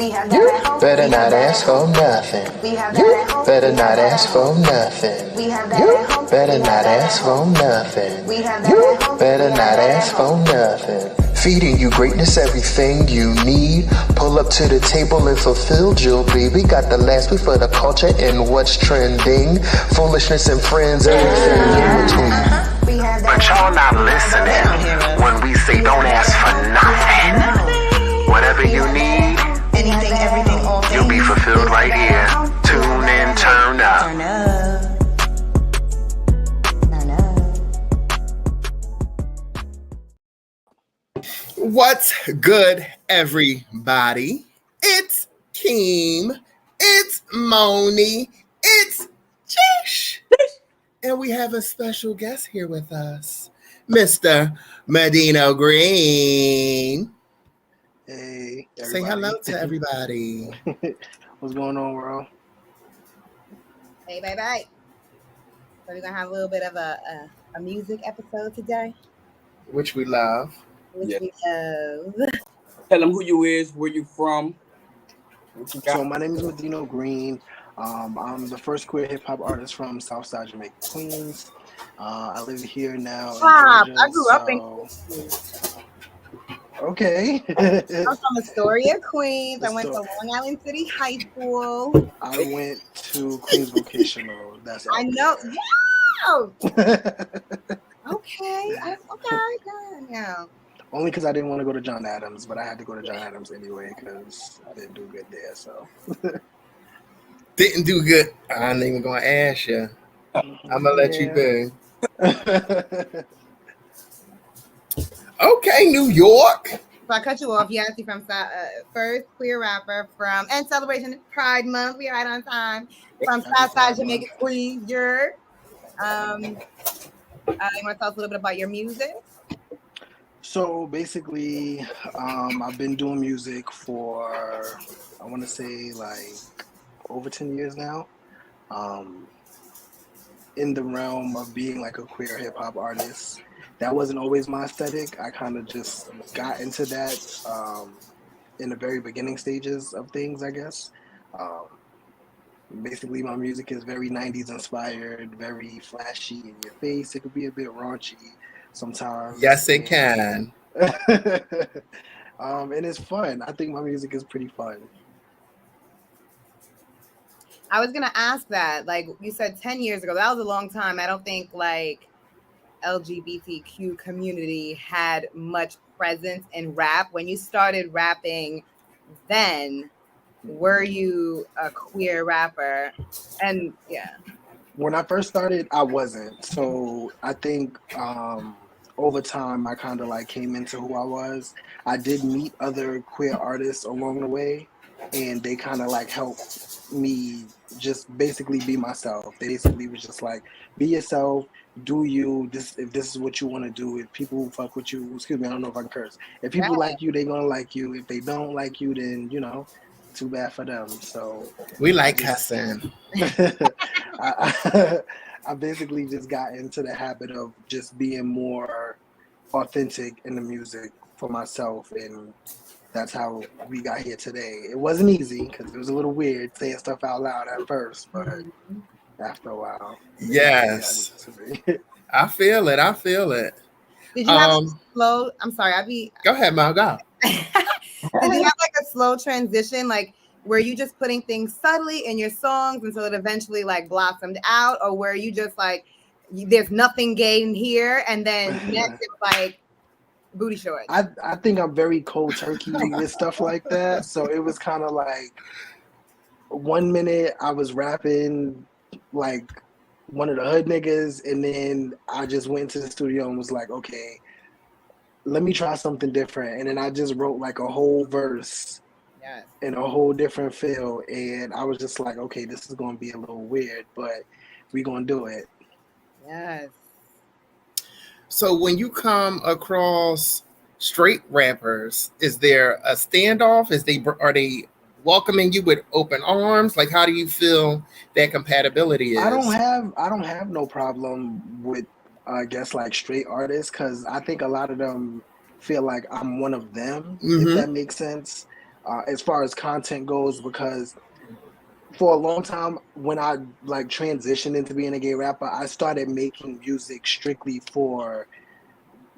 You better not ask for nothing. You better not ask for nothing. You better not ask for nothing. You better not ask for nothing. Feeding you greatness, everything you need. Pull up to the table and fulfill your dream. We got the last week for the culture and what's trending. Foolishness and friends, everything in between. But y'all not listening when we say don't ask for nothing. Whatever you need, anything, everything, all things, you'll be fulfilled right here. Tune in, turn up. Turn up. What's good, everybody? It's Keem, it's Moni, it's Jish, and we have a special guest here with us, Mr. Medino Green. Hey, everybody. Say hello to everybody. What's going on, world? Hey, bye. So we're gonna have a little bit of a music episode today, Which we love. which we love. Tell them who you is, where you from. What you got? So my name is Medino Green. I'm the first queer hip hop artist from Southside Jamaica, Queens. I live here now. Stop! In Georgia, I grew up in. Okay. I'm from Astoria, Queens. I went to Long Island City High School. I went to Queens Vocational. That's I know. Yeah. Okay. Yeah. Only because I didn't want to go to John Adams, but I had to go to John Adams anyway because I didn't do good there. So Didn't do good. I ain't even gonna ask you. I'm gonna let you be. Okay, New York. So I cut you off. Yes, you're from first queer rapper from and celebration Pride Month. We are right on time from Southside Jamaica, Queens. You're. You want to tell us a little bit about your music? So basically, I've been doing music for, I want to say like over 10 years now. In the realm of being like a queer hip hop artist. That wasn't always my aesthetic. I kind of just got into that in the very beginning stages of things, I guess. Basically, my music is very 90s inspired, very flashy in your face. It could be a bit raunchy sometimes. Yes, it can. And it's fun. I think my music is pretty fun. I was gonna ask that. Like you said, 10 years ago. That was a long time. I don't think like LGBTQ community had much presence in rap. When you started rapping, then were you a queer rapper? And yeah. When I first started, I wasn't. So I think over time, I kind of like came into who I was. I did meet other queer artists along the way, and they kind of like helped me just basically be myself. They basically was just like, be yourself, do you. If this is what you want to do. If people fuck with you, excuse me, I don't know if I can curse. If people like you, they're gonna like you. If they don't like you, then too bad for them. So we like cussing. I basically just got into the habit of just being more authentic in the music for myself, and that's how we got here today. It wasn't easy because it was a little weird saying stuff out loud at first, but after a while, yes, I feel it. Did you have a slow? I'm sorry, Go ahead, Mal. Go. Did you have like a slow transition, like were you just putting things subtly in your songs until it eventually like blossomed out, or were you just like, there's nothing gay in here, and then next it's like booty shorts? I think I'm very cold turkey with stuff like that. So it was kind of like 1 minute I was rapping like one of the hood niggas, and then I just went into the studio and was like, okay, let me try something different. And then I just wrote like a whole verse in a whole different feel. And I was just like, okay, this is going to be a little weird, but we're going to do it. Yes. So when you come across straight rappers, is there a standoff? Are they welcoming you with open arms? Like, how do you feel that compatibility is? I don't have no problem with I guess like straight artists, because I think a lot of them feel like I'm one of them, if that makes sense. as far as content goes, because for a long time when I like transitioned into being a gay rapper, I started making music strictly for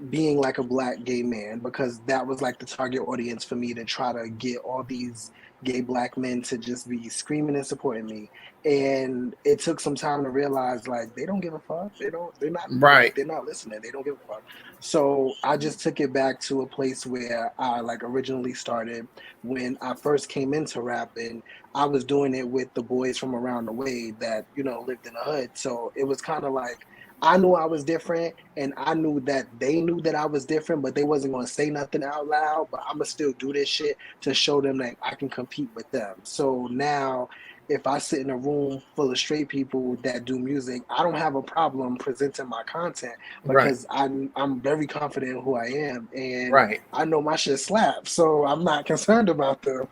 being like a black gay man, because that was like the target audience for me, to try to get all these gay black men to just be screaming and supporting me. And it took some time to realize like they don't give a fuck. They're not like, Right. they're not listening. They don't give a fuck. So I just took it back to a place where I like originally started. When I first came into rapping, I was doing it with the boys from around the way that, lived in the hood. So it was kind of like I knew I was different, and I knew that they knew that I was different, but they wasn't going to say nothing out loud. But I'm going to still do this shit to show them that I can compete with them. So now, if I sit in a room full of straight people that do music, I don't have a problem presenting my content, Right. because I'm very confident in who I am, and Right. I know my shit slaps. So I'm not concerned about them.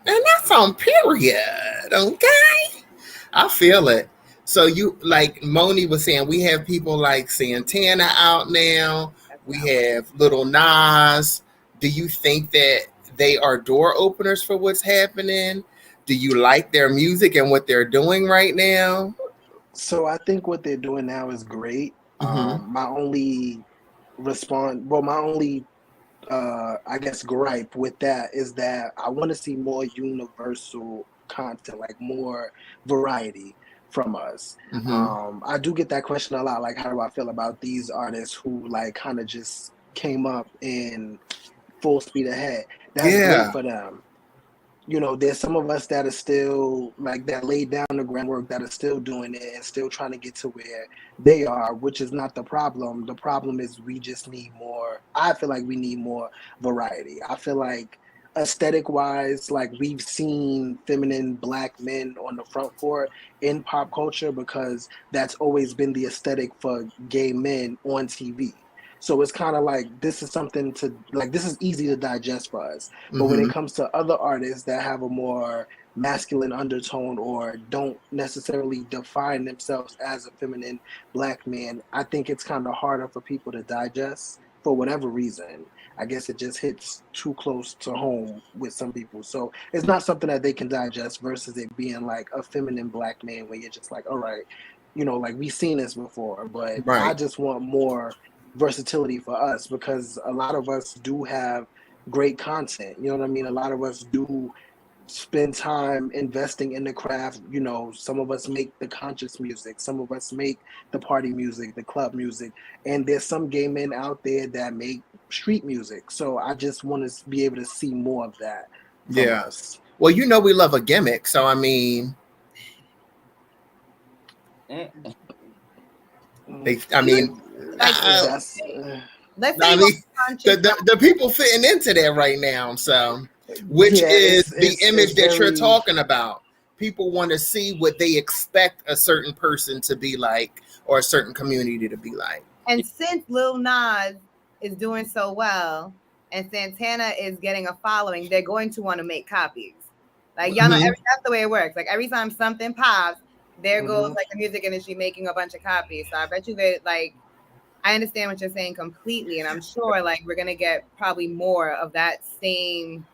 And that's on period. Okay. I feel it. So you like Moni was saying, we have people like Santana out now. We have Little Nas. Do you think that they are door openers for what's happening? Do you like their music and what they're doing right now? So I think what they're doing now is great. Mm-hmm. My only my only I guess gripe with that is that I want to see more universal content, like more variety from us. Mm-hmm. I do get that question a lot, like how do I feel about these artists who like kind of just came up in full speed ahead? That's great Yeah. for them. There's some of us that are still like that laid down the groundwork, that are still doing it and still trying to get to where they are, which is not the problem. The problem is we just need more. I feel like we need more variety. I feel like aesthetic wise, like we've seen feminine black men on the front court in pop culture, because that's always been the aesthetic for gay men on TV. So it's kind of like this is something to like, this is easy to digest for us. But when it Mm-hmm. comes to other artists that have a more masculine undertone or don't necessarily define themselves as a feminine black man, I think it's kind of harder for people to digest for whatever reason. I guess it just hits too close to home with some people. So it's not something that they can digest versus it being like a feminine black man where you're just like, all right, like we've seen this before, but I Right. just want more versatility for us, because a lot of us do have great content. You know what I mean? A lot of us do spend time investing in the craft. Some of us make the conscious music, some of us make the party music, the club music, and there's some gay men out there that make street music. So I just want to be able to see more of that from Yeah. us. Well, we love a gimmick. So I mean, I mean, Like, That's let's say I you mean, want conscious. the people fitting into that right now. So, which yeah, is it's the it's image it's that you're very talking about. People want to see what they expect a certain person to be like or a certain community to be like. And since Lil Nas is doing so well and Santana is getting a following, they're going to want to make copies. Like y'all know, Mm-hmm. that's the way it works. Like every time something pops, there goes mhm. like the music industry making a bunch of copies. So I bet you that like I understand what you're saying completely, and I'm sure like we're gonna get probably more of that same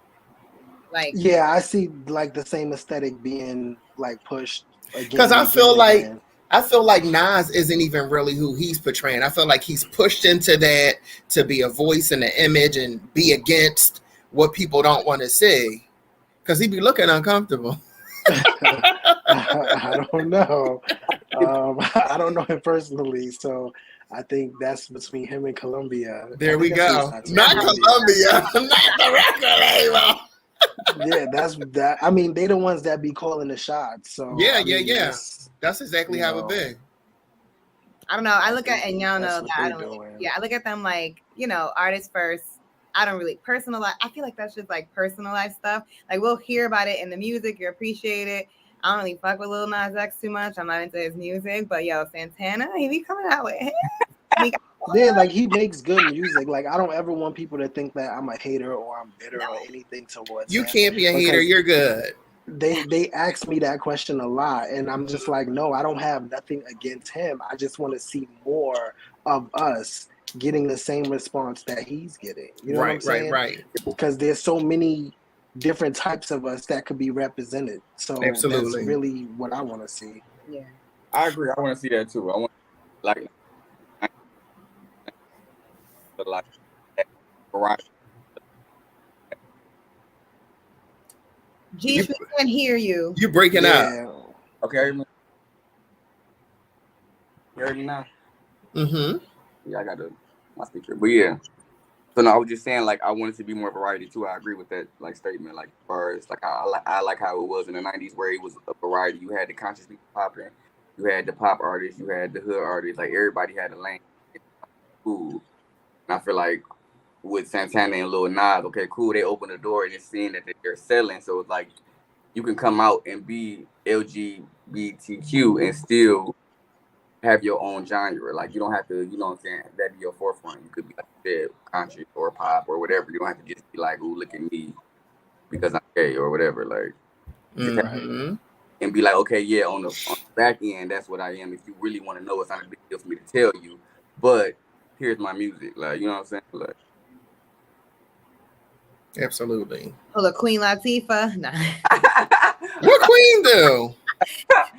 like Yeah, I see like the same aesthetic being like pushed Because again and again and again. I feel like Nas isn't even really who he's portraying. I feel like he's pushed into that to be a voice and an image and be against what people don't want to see. Because he be looking uncomfortable. I don't know. I don't know him personally, so I think that's between him and Columbia. I There we think that's who he's go. signed to, Not Columbia. Columbia, not the record label. Yeah, that's that. I mean, they the ones that be calling the shots. So Yeah, I yeah, mean, yeah. it's That's exactly you how it know, be. I don't know. I I look at think and y'all know that's that what I they don't really doing. yeah, I look at them like, artists first. I don't really personalize. I feel like that's just like personalized stuff. Like we'll hear about it in the music, you appreciate it. I don't really fuck with Lil Nas X too much. I'm not into his music, but yo, Santana, he be coming out with hits. He got Yeah, like he makes good music. Like I don't ever want people to think that I'm a hater or I'm bitter or no. anything towards You him, can't be a hater. because You're good. they ask me that question a lot, and I'm just like, no, I don't have nothing against him. I just want to see more of us getting the same response that he's getting. You know what I'm Right, right, saying? right. Because there's so many different types of us that could be represented. So that's Absolutely. really what I want to see. Yeah. I agree. I want to see that too. I want like variety. Jeesh, we can't hear you. You breaking up. Okay, you heard me now? Mm-hmm. Yeah, I got my speaker. But yeah. So no, I was just saying, like, I wanted to be more variety too. I agree with that, like, statement. Like, as far as like, I like how it was in the '90s, where it was a variety. You had the conscious people popping, you had the pop artists, you had the hood artists. Like, everybody had a lane. Cool. And I feel like with Santana and Lil Nas, okay, cool. They open the door and it's seeing that they're selling. So it's like you can come out and be LGBTQ and still have your own genre. Like, you don't have to, you know what I'm saying, that be your forefront. You could be like you said, country or pop or whatever. You don't have to just be like, "Ooh, look at me because I'm gay" or whatever. Like, Mm-hmm. and be like, okay, yeah, on the back end, that's what I am. If you really want to know, it's not a big deal for me to tell you. But here's my music. Like, you know what I'm saying? Like, absolutely. Oh, the Queen Latifah. Nah. What Queen do?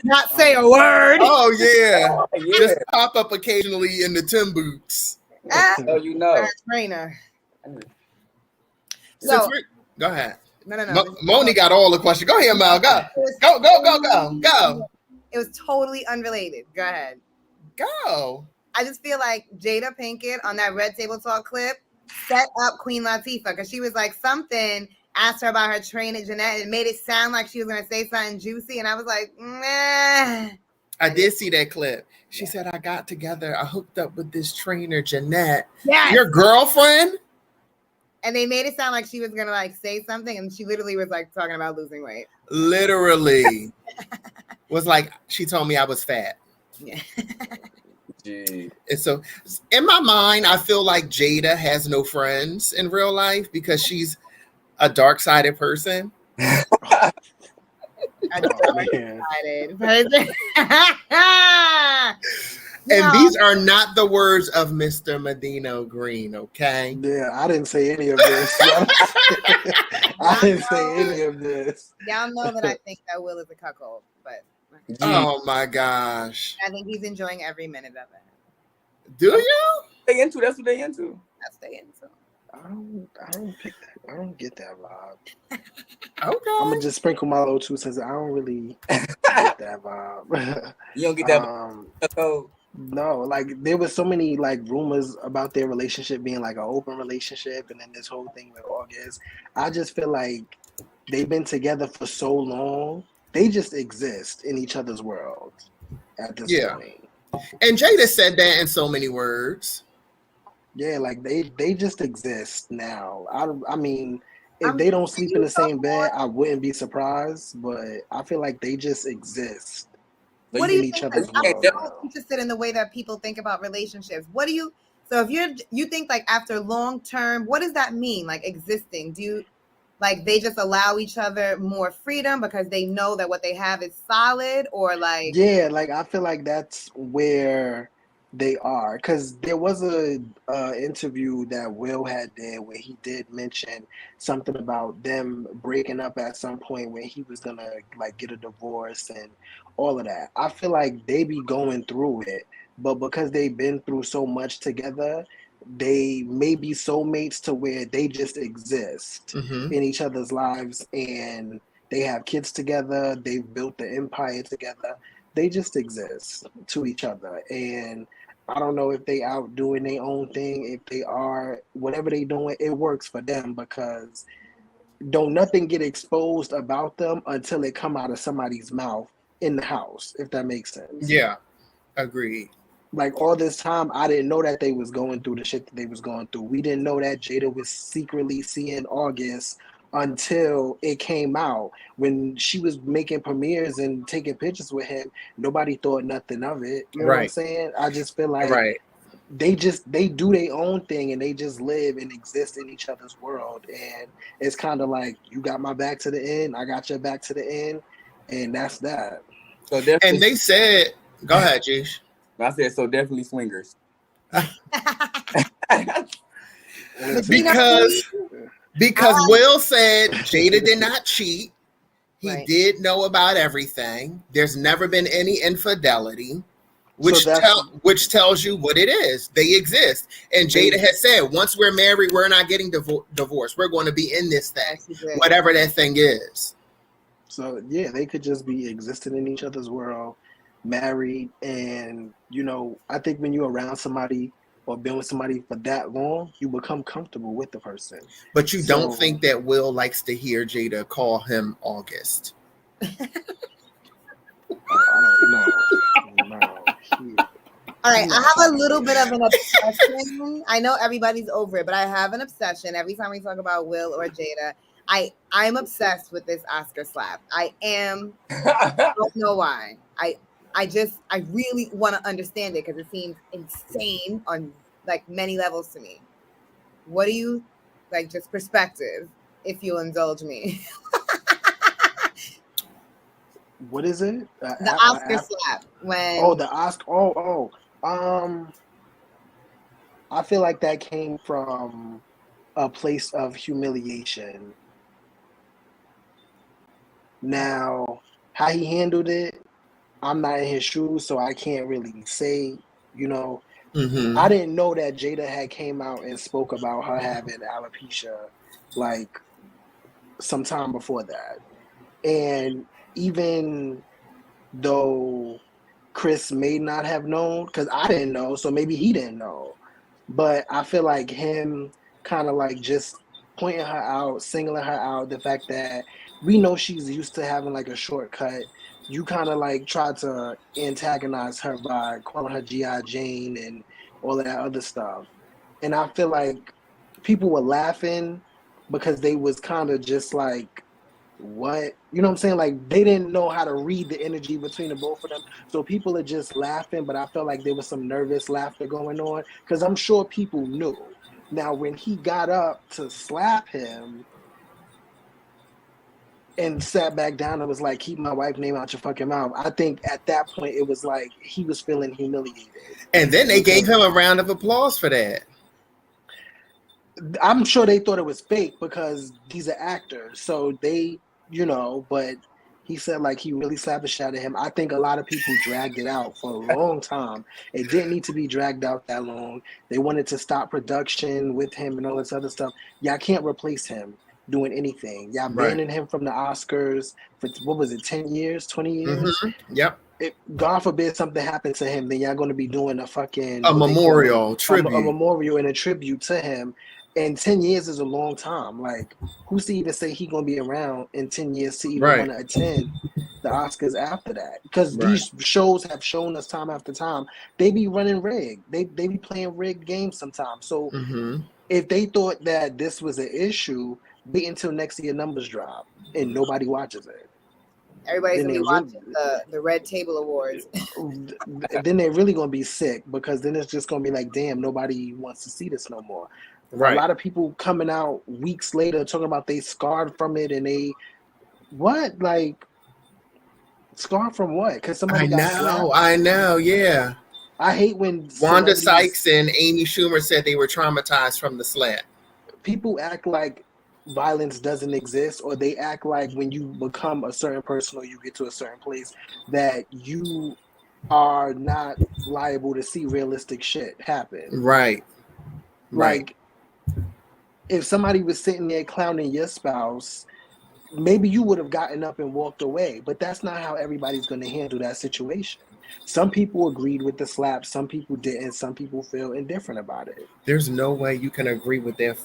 Not say a word. Oh yeah. yeah. Just pop up occasionally in the Tim boots. Oh, you know. Trainer. So go ahead. No. Moni got all the questions. Go ahead, Mel. Go. It was totally unrelated. Go ahead. Go. I just feel like Jada Pinkett on that Red Table Talk clip set up Queen Latifah because she was like something, asked her about her train at Jeanette, and made it sound like she was going to say something juicy. And I was like, nah. I did see that clip. She said, I hooked up with this trainer, Jeanette. Yes. Your girlfriend? And they made it sound like she was going to like say something. And she literally was like talking about losing weight. Literally. Was like, she told me I was fat. Yeah. And so in my mind, I feel like Jada has no friends in real life because she's a dark-sided person. A dark-sided person. And these are not the words of Mr. Medino Green, okay? Yeah, I didn't say any of this. I didn't say any of this. Y'all know that I think that Will is a cuckold, but oh my gosh. I think he's enjoying every minute of it. Do you? They into that's what they into. That's they into. I don't pick that. I don't get that vibe. Okay. I'm gonna just sprinkle my little 2 cents. I don't really get that vibe. You don't get that no, like there was so many like rumors about their relationship being like an open relationship, and then this whole thing with August. I just feel like they've been together for so long. They just exist in each other's world at this point. And Jada said that in so many words. Yeah, like they just exist now. I mean, if they don't sleep in the same bed, I wouldn't be surprised. But I feel like they just exist. What do you each think? other's I'm world so now. interested in the way that people think about relationships. What do you? So if you think like after long term, what does that mean? Like existing? Do you like they just allow each other more freedom because they know that what they have is solid, or like? Yeah, like I feel like that's where they are, because there was a interview that Will had did where he did mention something about them breaking up at some point when he was gonna like get a divorce and all of that. I feel like they be going through it, but because they've been through so much together, they may be soulmates to where they just exist in each other's lives, and they have kids together. They've built the empire together. They just exist to each other, and I don't know if they out doing their own thing. If they are, whatever they doing, it works for them, because don't nothing get exposed about them until it come out of somebody's mouth in the house, if that makes sense. Yeah, agreed. Like all this time, I didn't know that they was going through the shit that they was going through. We didn't know that Jada was secretly seeing August until it came out. When she was making premieres and taking pictures with him, nobody thought nothing of it. You know what I'm saying? I just feel like they do their own thing, and they just live and exist in each other's world. And it's kind of like, you got my back to the end, I got your back to the end, and that's that. So and they said, go ahead, Jish. I said, so definitely swingers. Because Because Will said Jada did not cheat. He Right. did know about everything. There's never been any infidelity, which So which tells you what it is. They exist. And Jada has said, once we're married, we're not getting divorced. We're going to be in this thing, whatever that thing is. So yeah, they could just be existing in each other's world, married, and I think when you're around somebody or been with somebody for that long, you become comfortable with the person. But you don't think that Will likes to hear Jada call him August? I don't know. No. All right, I have a little bit of an obsession. I know everybody's over it, but I have an obsession. Every time we talk about Will or Jada, I'm obsessed with this Oscar slap. I am. I don't know why. I really want to understand it because it seems insane on like many levels to me. What do you like? Just perspective, if you'll indulge me. What is it? The Oscar slap. The Oscar. I feel like that came from a place of humiliation. Now, how he handled it, I'm not in his shoes, so I can't really say, I didn't know that Jada had came out and spoke about her having alopecia like sometime before that. And even though Chris may not have known, because I didn't know, so maybe he didn't know. But I feel like him kind of like just pointing her out, singling her out, the fact that we know she's used to having like a shortcut. You kind of like tried to antagonize her by calling her G.I. Jane and all of that other stuff. And I feel like people were laughing because they was kind of just like, what? You know what I'm saying? Like they didn't know how to read the energy between the both of them. So people are just laughing, but I felt like there was some nervous laughter going on because I'm sure people knew. Now, when he got up to slap him and sat back down and was like, keep my wife's name out your fucking mouth, I think at that point it was like he was feeling humiliated. And then they gave him a round of applause for that. I'm sure they thought it was fake because these are actors. So they, but he said like he really slapped the shit out of him. I think a lot of people dragged it out for a long time. It didn't need to be dragged out that long. They wanted to stop production with him and all this other stuff. Y'all can't replace him doing anything. Y'all banning him from the Oscars for, what was it, 10 years, 20 years? Mm-hmm. Yep. God forbid something happened to him, then y'all going to be doing a fucking... memorial tribute. A memorial and a tribute to him. And 10 years is a long time. Like, who's to even say he's going to be around in 10 years to even want to attend the Oscars after that? Because these shows have shown us time after time, they be running rigged. They be playing rigged games sometimes. So if they thought that this was an issue, wait until next year numbers drop and nobody watches it. Everybody's going to be watching the Red Table Awards. Then they're really going to be sick because then it's just going to be like, damn, nobody wants to see this no more. Right. A lot of people coming out weeks later talking about they scarred from it and they what? Like scarred from what? Because somebody got slapped? I know, yeah. I hate when Wanda Sykes and Amy Schumer said they were traumatized from the slap. People act like violence doesn't exist, or they act like when you become a certain person or you get to a certain place that you are not liable to see realistic shit happen. Right. Like if somebody was sitting there clowning your spouse, maybe you would have gotten up and walked away, but that's not how everybody's going to handle that situation. Some people agreed with the slap, some people didn't, some people feel indifferent about it. There's no way you can agree with that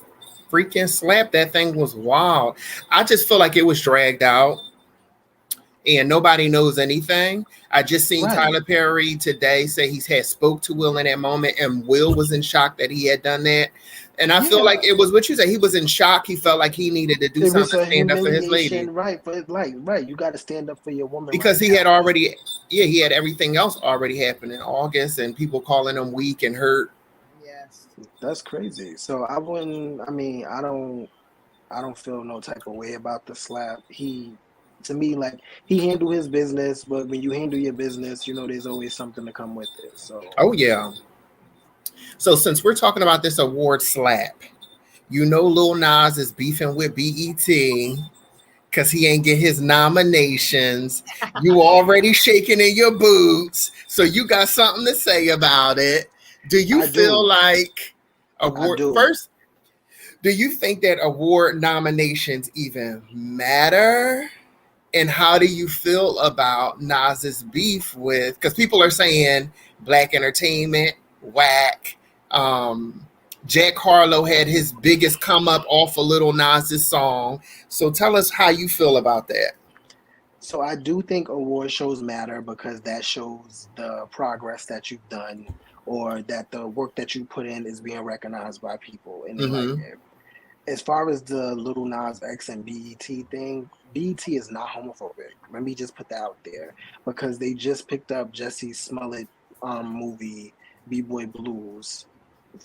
freaking slap. That thing was wild. I just feel like it was dragged out and nobody knows anything. I just seen Tyler Perry today say he had spoke to Will in that moment and Will was in shock that he had done that. And I feel like it was what you said. He was in shock. He felt like he needed to do something to stand up for his lady. Right. You got to stand up for your woman. Because he had already, he had everything else already happen in August and people calling him weak and hurt. Yes. That's crazy. So I don't feel no type of way about the slap. To me, like he handled his business, but when you handle your business, there's always something to come with it. So oh yeah. So since we're talking about this award slap, You know Lil Nas is beefing with BET because he ain't get his nominations. You already shaking in your boots, so you got something to say about it. Do you I feel do. like I award do. first? Do you think that award nominations even matter? And how do you feel about Nas's beef with? Because people are saying Black Entertainment, whack. Um, Jack Harlow had his biggest come up off a Little Nas's song. So tell us how you feel about that. So I do think award shows matter because that shows the progress that you've done or that the work that you put in is being recognized by people and they like Mm-hmm. it. As far as the Little Nas X and BET thing, BET is not homophobic. Let me just put that out there because they just picked up Jesse Smollett movie B-Boy Blues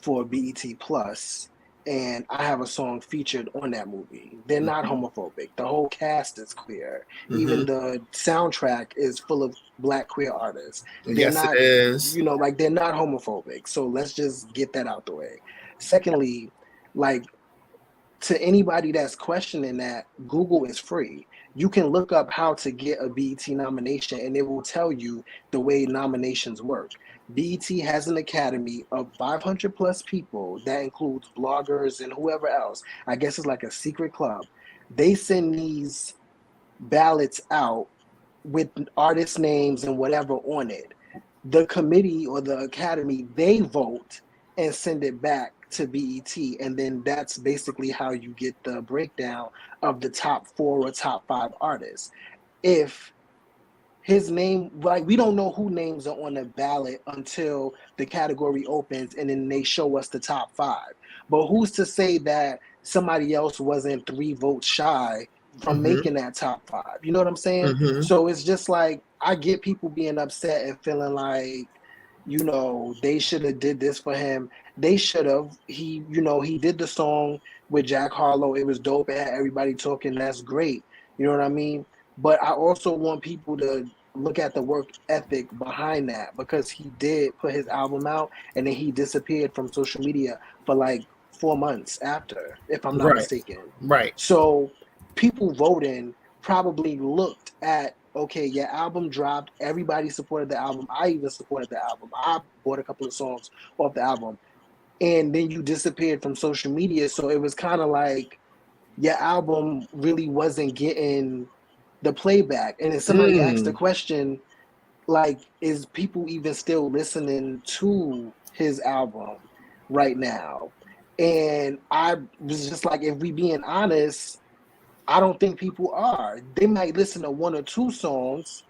for BET Plus, and I have a song featured on that movie. They're not homophobic. The whole cast is queer. Even Mm-hmm. the soundtrack is full of black queer artists. They're Yes, it not, is. like they're not homophobic. So let's just get that out the way. Secondly, like to anybody that's questioning that, Google is free. You can look up how to get a BET nomination and it will tell you the way nominations work. BET has an academy of 500 plus people that includes bloggers and whoever else. I guess it's like a secret club. They send these ballots out with artist names and whatever on it. The committee or the academy, they vote and send it back to BET, and then that's basically how you get the breakdown of the top 4 or top 5 artists. If his name, like, we don't know who names are on the ballot until the category opens and then they show us the top 5. But who's to say that somebody else wasn't 3 votes shy from Mm-hmm. making that top 5? You know what I'm saying? Mm-hmm. So it's just like, I get people being upset and feeling like, they should have did this for him. They should have. He did the song with Jack Harlow. It was dope. It had everybody talking. That's great. You know what I mean? But I also want people to look at the work ethic behind that because he did put his album out and then he disappeared from social media for like 4 months after, if I'm not Right. mistaken. Right. So people voting probably looked at, okay, your album dropped, everybody supported the album. I even supported the album. I bought a couple of songs off the album. And then you disappeared from social media. So it was kind of like your album really wasn't getting the playback. And then somebody asked the Mm. question, like, is people even still listening to his album right now? And I was just like, if we being honest, I don't think people are. They might listen to 1 or 2 songs,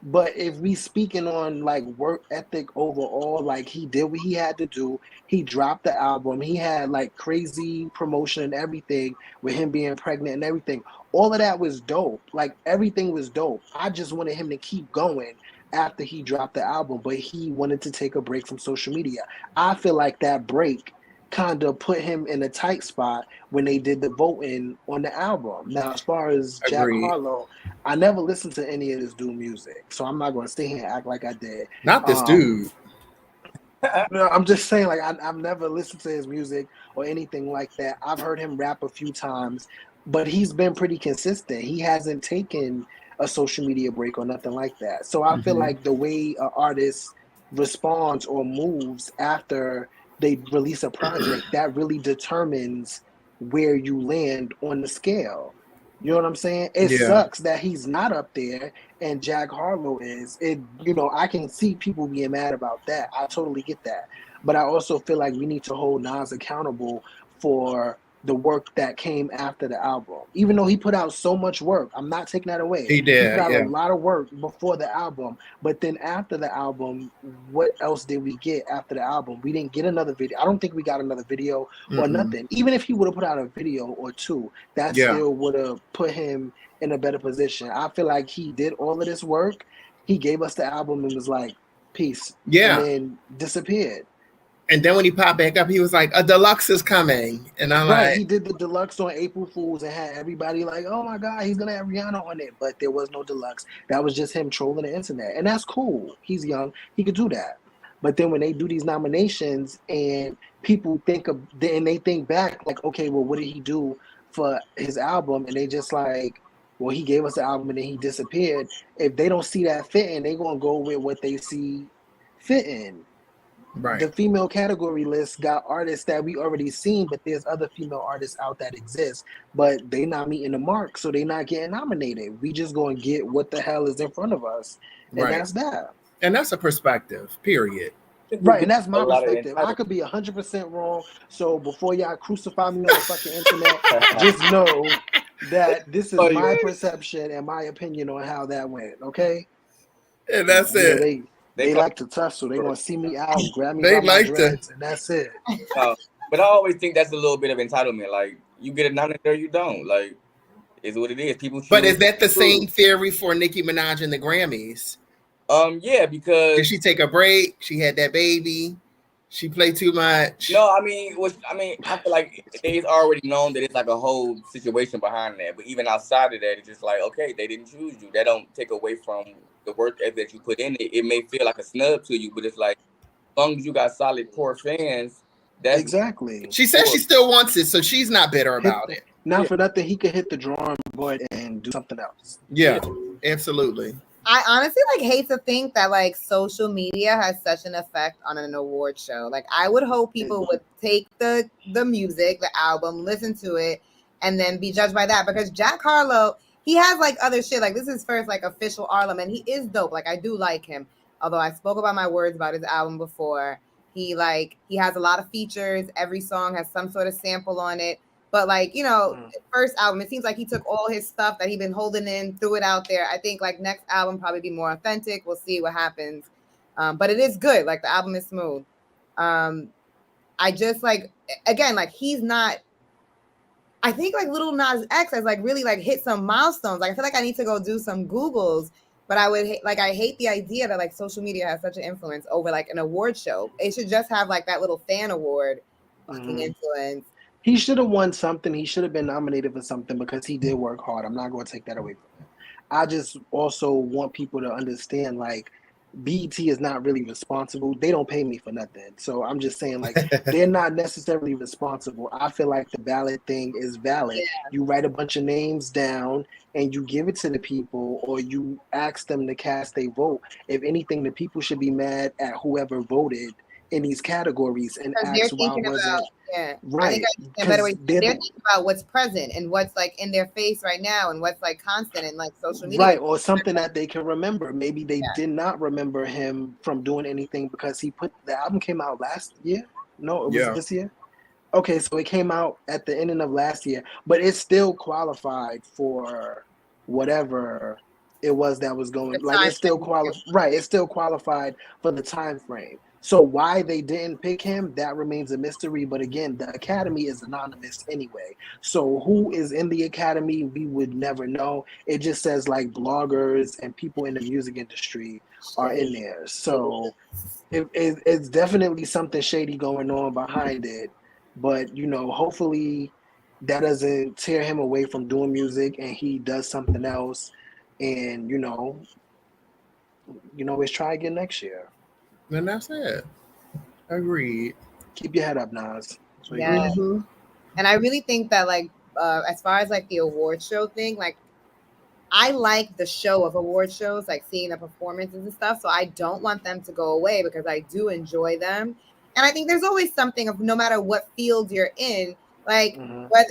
but if we speaking on like work ethic overall, like he did what he had to do. He dropped the album. He had like crazy promotion and everything with him being pregnant and everything. All of that was dope. Like everything was dope. I just wanted him to keep going after he dropped the album, but he wanted to take a break from social media. I feel like that break kind of put him in a tight spot when they did the voting on the album. Now, as far as Jack Agreed. Harlow, I never listened to any of this dude music, so I'm not going to stay here and act like I did. Not this dude. No, I'm just saying, like, I've never listened to his music or anything like that. I've heard him rap a few times, but he's been pretty consistent. He hasn't taken a social media break or nothing like that. So I feel Mm-hmm. like the way an artist responds or moves after they release a project, that really determines where you land on the scale. You know what I'm saying? It Yeah. sucks that he's not up there and Jack Harlow is. I can see people being mad about that. I totally get that. But I also feel like we need to hold Nas accountable for the work that came after the album. Even though he put out so much work, I'm not taking that away. He He put did. out a Yeah. lot of work before the album, but then after the album, what else did we get after the album? We didn't get another video. I don't think we got another video or Mm-mm. nothing. Even if he would have put out a video or 2, that Yeah. still would have put him in a better position. I feel like he did all of this work. He gave us the album and was like, peace, and Yeah. then disappeared. And then when he popped back up, he was like, "A deluxe is coming," and I'm Right, like, he did the deluxe on April Fools and had everybody like, oh my God, he's gonna have Rihanna on it. But there was no deluxe. That was just him trolling the internet. And that's cool. He's young. He could do that. But then when they do these nominations and people they think back like, okay, well, what did he do for his album? And they just like, well, he gave us the album and then he disappeared. If they don't see that fitting, they're gonna go with what they see fitting. Right. The female category list got artists that we already seen, but there's other female artists out that exist, but they not meeting the mark, so they not getting nominated. We just gonna get what the hell is in front of us, and Right. that's that. And that's a perspective, period. Right, and that's my perspective. I could be 100% wrong. So before y'all crucify me on the fucking internet, just know that this is my perception and my opinion on how that went. Okay, and that's it. They like to tussle. They're gonna see me out, grab me They by my like dreads, and that's it. But I always think that's a little bit of entitlement. Like, you get a nominated or you don't. Like, it's what it is. People choose. But is that the same theory for Nicki Minaj and the Grammys? Yeah, because did she take a break? She had that baby. She played too much. No, I feel like it's already known that it's like a whole situation behind that. But even outside of that, it's just like, okay, they didn't choose you. That don't take away from the work that you put in it. It may feel like a snub to you, but it's like, as long as you got solid core fans, that's exactly. She says she still wants it, so she's not bitter about it. Not for nothing, he could hit the drawing board and do something else. Yeah, absolutely. I honestly hate to think that social media has such an effect on an award show. Like, I would hope people would take the music, the album, listen to it, and then be judged by that. Because Jack Harlow, he has other shit. Like, this is his first official album, and he is dope. Like, I do like him. Although I spoke about my words about his album before. He has a lot of features. Every song has some sort of sample on it. But first album, it seems like he took all his stuff that he'd been holding in, threw it out there. I think next album probably be more authentic. We'll see what happens. But it is good. The album is smooth. I just again, he's not. I think Lil Nas X has really hit some milestones. I feel like I need to go do some Googles. But I would I hate the idea that social media has such an influence over an award show. It should just have that little fan award fucking influence. He should have won something. He should have been nominated for something because he did work hard. I'm not going to take that away from him. I just also want people to understand BET is not really responsible. They don't pay me for nothing. So I'm just saying they're not necessarily responsible. I feel like the ballot thing is valid. Yeah. You write a bunch of names down and you give it to the people, or you ask them to cast a vote. If anything, the people should be mad at whoever voted in these categories and ask why it wasn't. Yeah, right. They're thinking about what's present and what's in their face right now and what's constant in social media. Right, or something that they can remember. Maybe they did not remember him from doing anything because the album came out last year. No, it was this year. Okay, so it came out at the ending of last year, but it still qualified for whatever it was that was going. It still qualified. Right, it still qualified for the time frame. So why they didn't pick him, that remains a mystery. But again, the Academy is anonymous anyway. So who is in the Academy, we would never know. It just says bloggers and people in the music industry are in there. So it's definitely something shady going on behind it. But, hopefully that doesn't tear him away from doing music and he does something else. And, let's try again next year. And that's it. Agreed. Keep your head up, Nas. Yeah. Mm-hmm. And I really think that as far as the award show thing, I like the show of award shows, seeing the performances and stuff. So I don't want them to go away because I do enjoy them. And I think there's always something of no matter what field you're in, but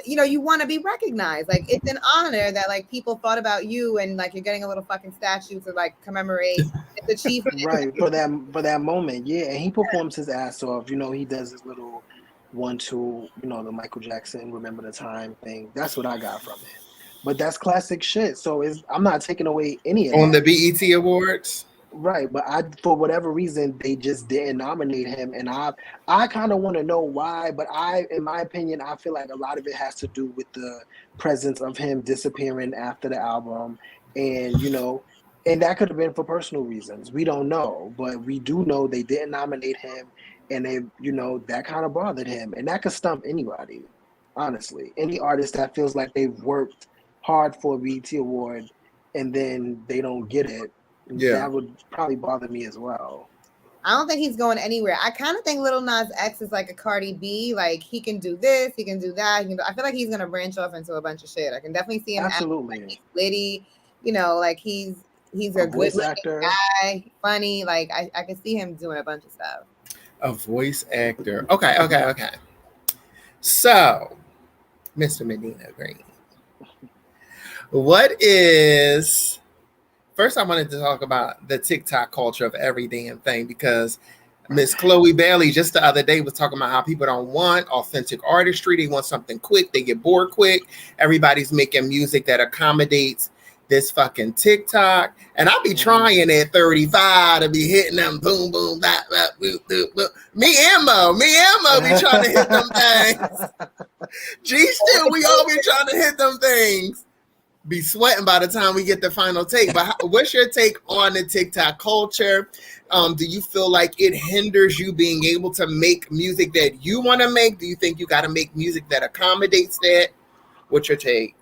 you want to be recognized. It's an honor that people thought about you and you're getting a little fucking statue to commemorate its achievement. Right, for that moment. Yeah, and he performs his ass off. He does his little 1-2, the Michael Jackson Remember the Time thing. That's what I got from it. But that's classic shit. So I'm not taking away any of on that. The BET Awards. Right, but for whatever reason, they just didn't nominate him, and I kind of want to know why. But in my opinion, I feel like a lot of it has to do with the presence of him disappearing after the album, and and that could have been for personal reasons. We don't know, but we do know they didn't nominate him, and they, that kind of bothered him, and that could stump anybody, honestly. Any artist that feels like they've worked hard for a BET award, and then they don't get it. Yeah, that would probably bother me as well. I don't think he's going anywhere. I kind of think Lil Nas X is like a Cardi B. Like he can do this, he can do that. I feel like he's gonna branch off into a bunch of shit. I can definitely see him. Absolutely. Like he's witty, like he's a good voice actor guy, funny. Like I can see him doing a bunch of stuff. A voice actor. Okay. So, Mr. Medino Green, what is... First, I wanted to talk about the TikTok culture of every damn thing, because Miss Chloe Bailey just the other day was talking about how people don't want authentic artistry. They want something quick. They get bored quick. Everybody's making music that accommodates this fucking TikTok. And I'll be trying at 35 to be hitting them boom, boom, bop, bop, boop, boop, boop. Me and Mo be trying to hit them things. G-Still, we all be trying to hit them things. Be sweating by the time we get the final take. But what's your take on the TikTok culture? Do you feel like it hinders you being able to make music that you want to make? Do you think you got to make music that accommodates that? What's your take?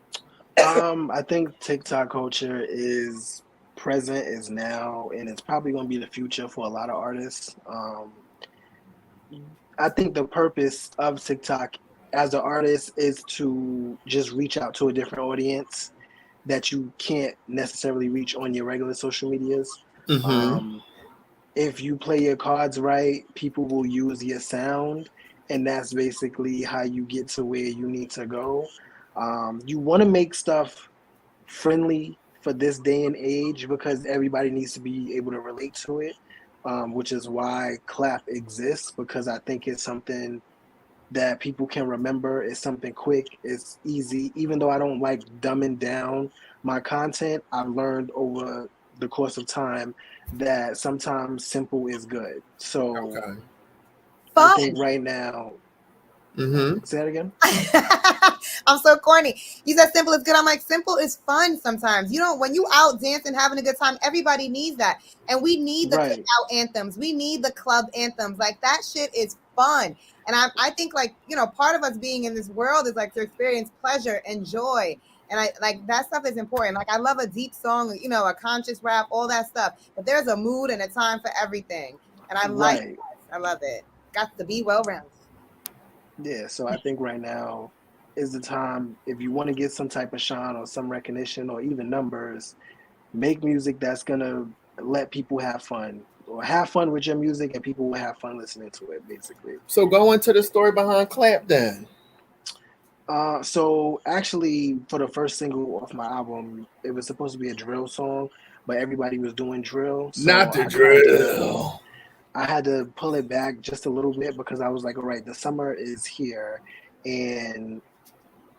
I think TikTok culture is present, is now, and it's probably going to be the future for a lot of artists. I think the purpose of TikTok as an artist is to just reach out to a different audience that you can't necessarily reach on your regular social medias. Mm-hmm. If you play your cards right, people will use your sound, and that's basically how you get to where you need to go. You want to make stuff friendly for this day and age because everybody needs to be able to relate to it, which is why Clap exists, because I think it's something that people can remember. It's something quick, it's easy. Even though I don't like dumbing down my content, I've learned over the course of time that sometimes simple is good. So I think right now, say that again. I'm so corny. You said simple is good. I'm like, simple is fun sometimes. When you out dancing, having a good time, everybody needs that. And we need the cookout anthems. We need the club anthems. Like that shit is fun. And I think part of us being in this world is like to experience pleasure and joy. And I like that stuff is important. Like I love a deep song, a conscious rap, all that stuff. But there's a mood and a time for everything. And I like it. I love it. Got to be well-rounded. Yeah, so I think right now is the time, if you want to get some type of shine or some recognition or even numbers, make music that's going to let people have fun, or have fun with your music, and people will have fun listening to it, basically. So go into the story behind Clap then. So actually, for the first single off my album, it was supposed to be a drill song, but everybody was doing drill. So not the drill. I had to pull it back just a little bit because I was like, all right, the summer is here and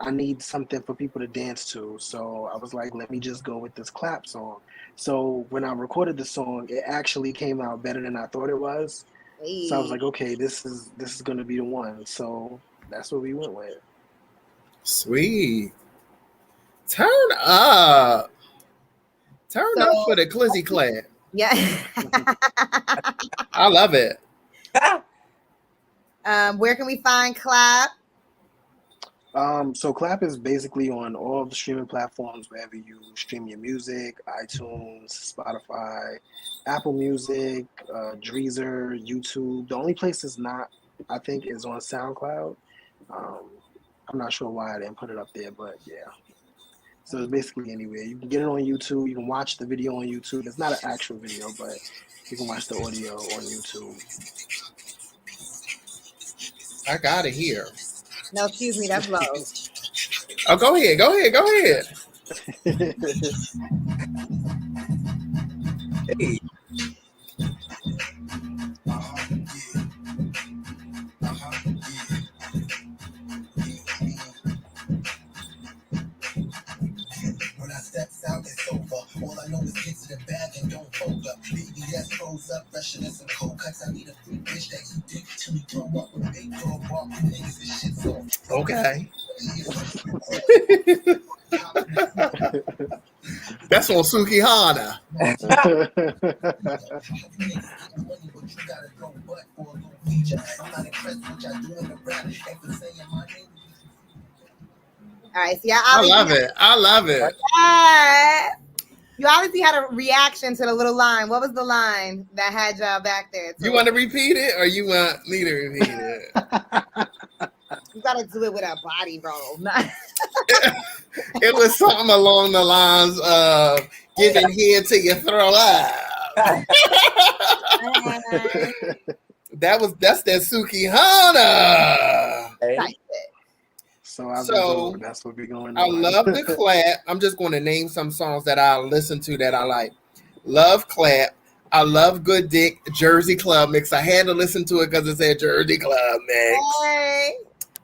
I need something for people to dance to. So I was like, let me just go with this Clap song. So when I recorded the song, it actually came out better than I thought it was. Hey. So I was like, okay, this is going to be the one. So that's what we went with. Sweet. Turn up. Turn up for the Clizzy Clap. Yeah. I love it. Where can we find Clap? So Clap is basically on all the streaming platforms, wherever you stream your music, iTunes, Spotify, Apple Music, Deezer, YouTube. The only place it's not, I think, is on SoundCloud. I'm not sure why I didn't put it up there, but yeah. So it's basically anywhere. You can get it on YouTube. You can watch the video on YouTube. It's not an actual video, but you can watch the audio on YouTube. I got it here. No, excuse me, that's low. Oh, go ahead. Hey. Out, it's over. All I know is get to the bag and don't fold up. BBS froze up, fresher than some cold cuts. I need a free bitch that you dick till we grow up with big dog walk. Niggas, this shit's so. Okay. That's on Sukihana. All right, see, I love it. Yeah. You obviously had a reaction to the little line. What was the line that had y'all back there? You want to repeat it, or you want me to repeat it? You gotta do it with a body roll. It was something along the lines of giving head to your throw up. That's that Suki Hana. Hey. So that's what be going on. I love the clap. I'm just going to name some songs that I listen to that I like. Love Clap. I love Good Dick, Jersey Club Mix. I had to listen to it because it said Jersey Club Mix. Hey.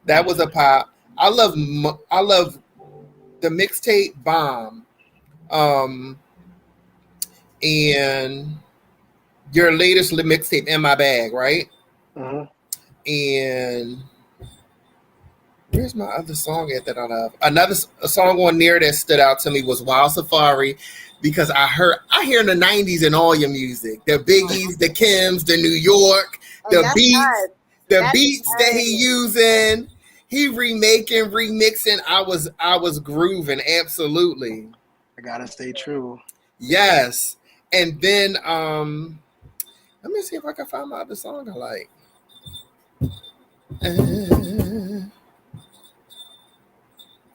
That was a pop. I love the mixtape Bomb. And your latest mixtape In My Bag, right? Mm-hmm. And where's my other song at that I love? Another song on there that stood out to me was Wild Safari, because I hear in the 90s in all your music, the Biggies, the Kims, the New York, the beats that he using, he remixing. I was grooving, absolutely. I gotta stay true. Yes. And then let me see if I can find my other song I like.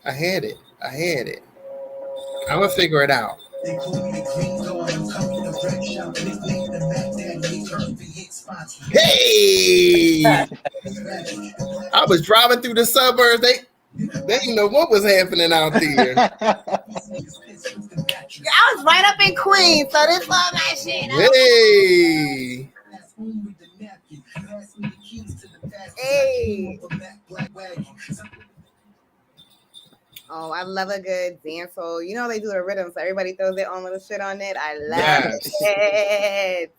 I had it. I'm gonna figure it out. Hey! I was driving through the suburbs. They didn't know what was happening out there. I was right up in Queens, so this love that shit. Hey! Hey! Oh, I love a good dancehall. You know they do the rhythm, so everybody throws their own little shit on it. I love it.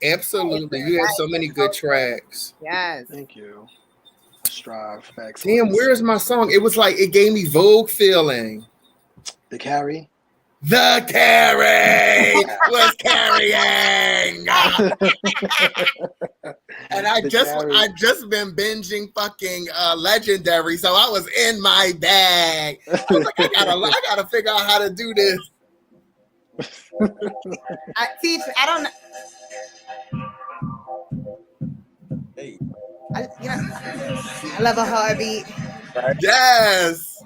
Absolutely. You have so many good tracks. Yes. Thank you. Strive. Damn, where's my song? It was like, it gave me Vogue feeling. The Carry? The Carry was carrying. And I just been binging fucking Legendary, so I was in my bag. I was like, I gotta figure out how to do this. I don't know. Hey. I love a heartbeat. Right. Yes.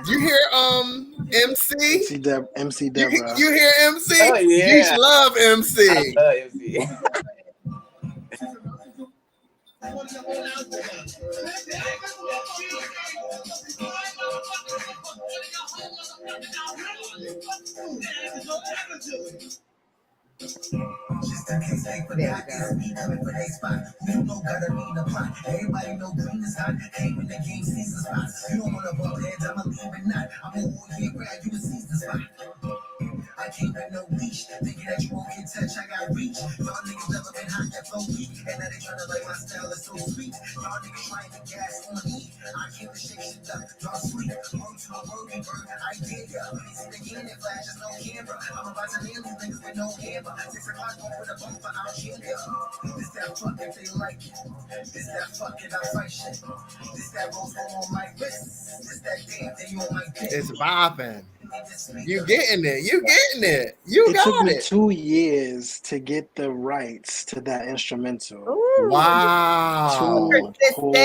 You hear MC? MC Deborah. You hear MC? Oh, yeah. You love MC. I love MC. Just in case they forgot, it's me coming for their spot. You don't know gotta be in the plot. Everybody know green is hot. Came in the game, season spots. You don't wanna bump heads, I'ma leave it not. I'm over here, grab you a season spot. I came with no leash, thinking that you won't get touched, I got reach. Y'all niggas never been hot, that flow weak. And now they tryna like my style is so sweet. Y'all niggas trying to gas on me. I can't shake shit up, y'all sweet. Word to a working bird, I did ya. See the game that flashes, no camera. I'm about to nail these niggas with no hammer. 6 o'clock, go for the bumper, I'll change ya. This that fuck if they like it. This that fucking I fight shit. This that rose on my wrist. This that damn thing on my dick. It's bopping. You getting it. You getting it. You it got took me it. 2 years to get the rights to that instrumental. Ooh. Wow. 2 whole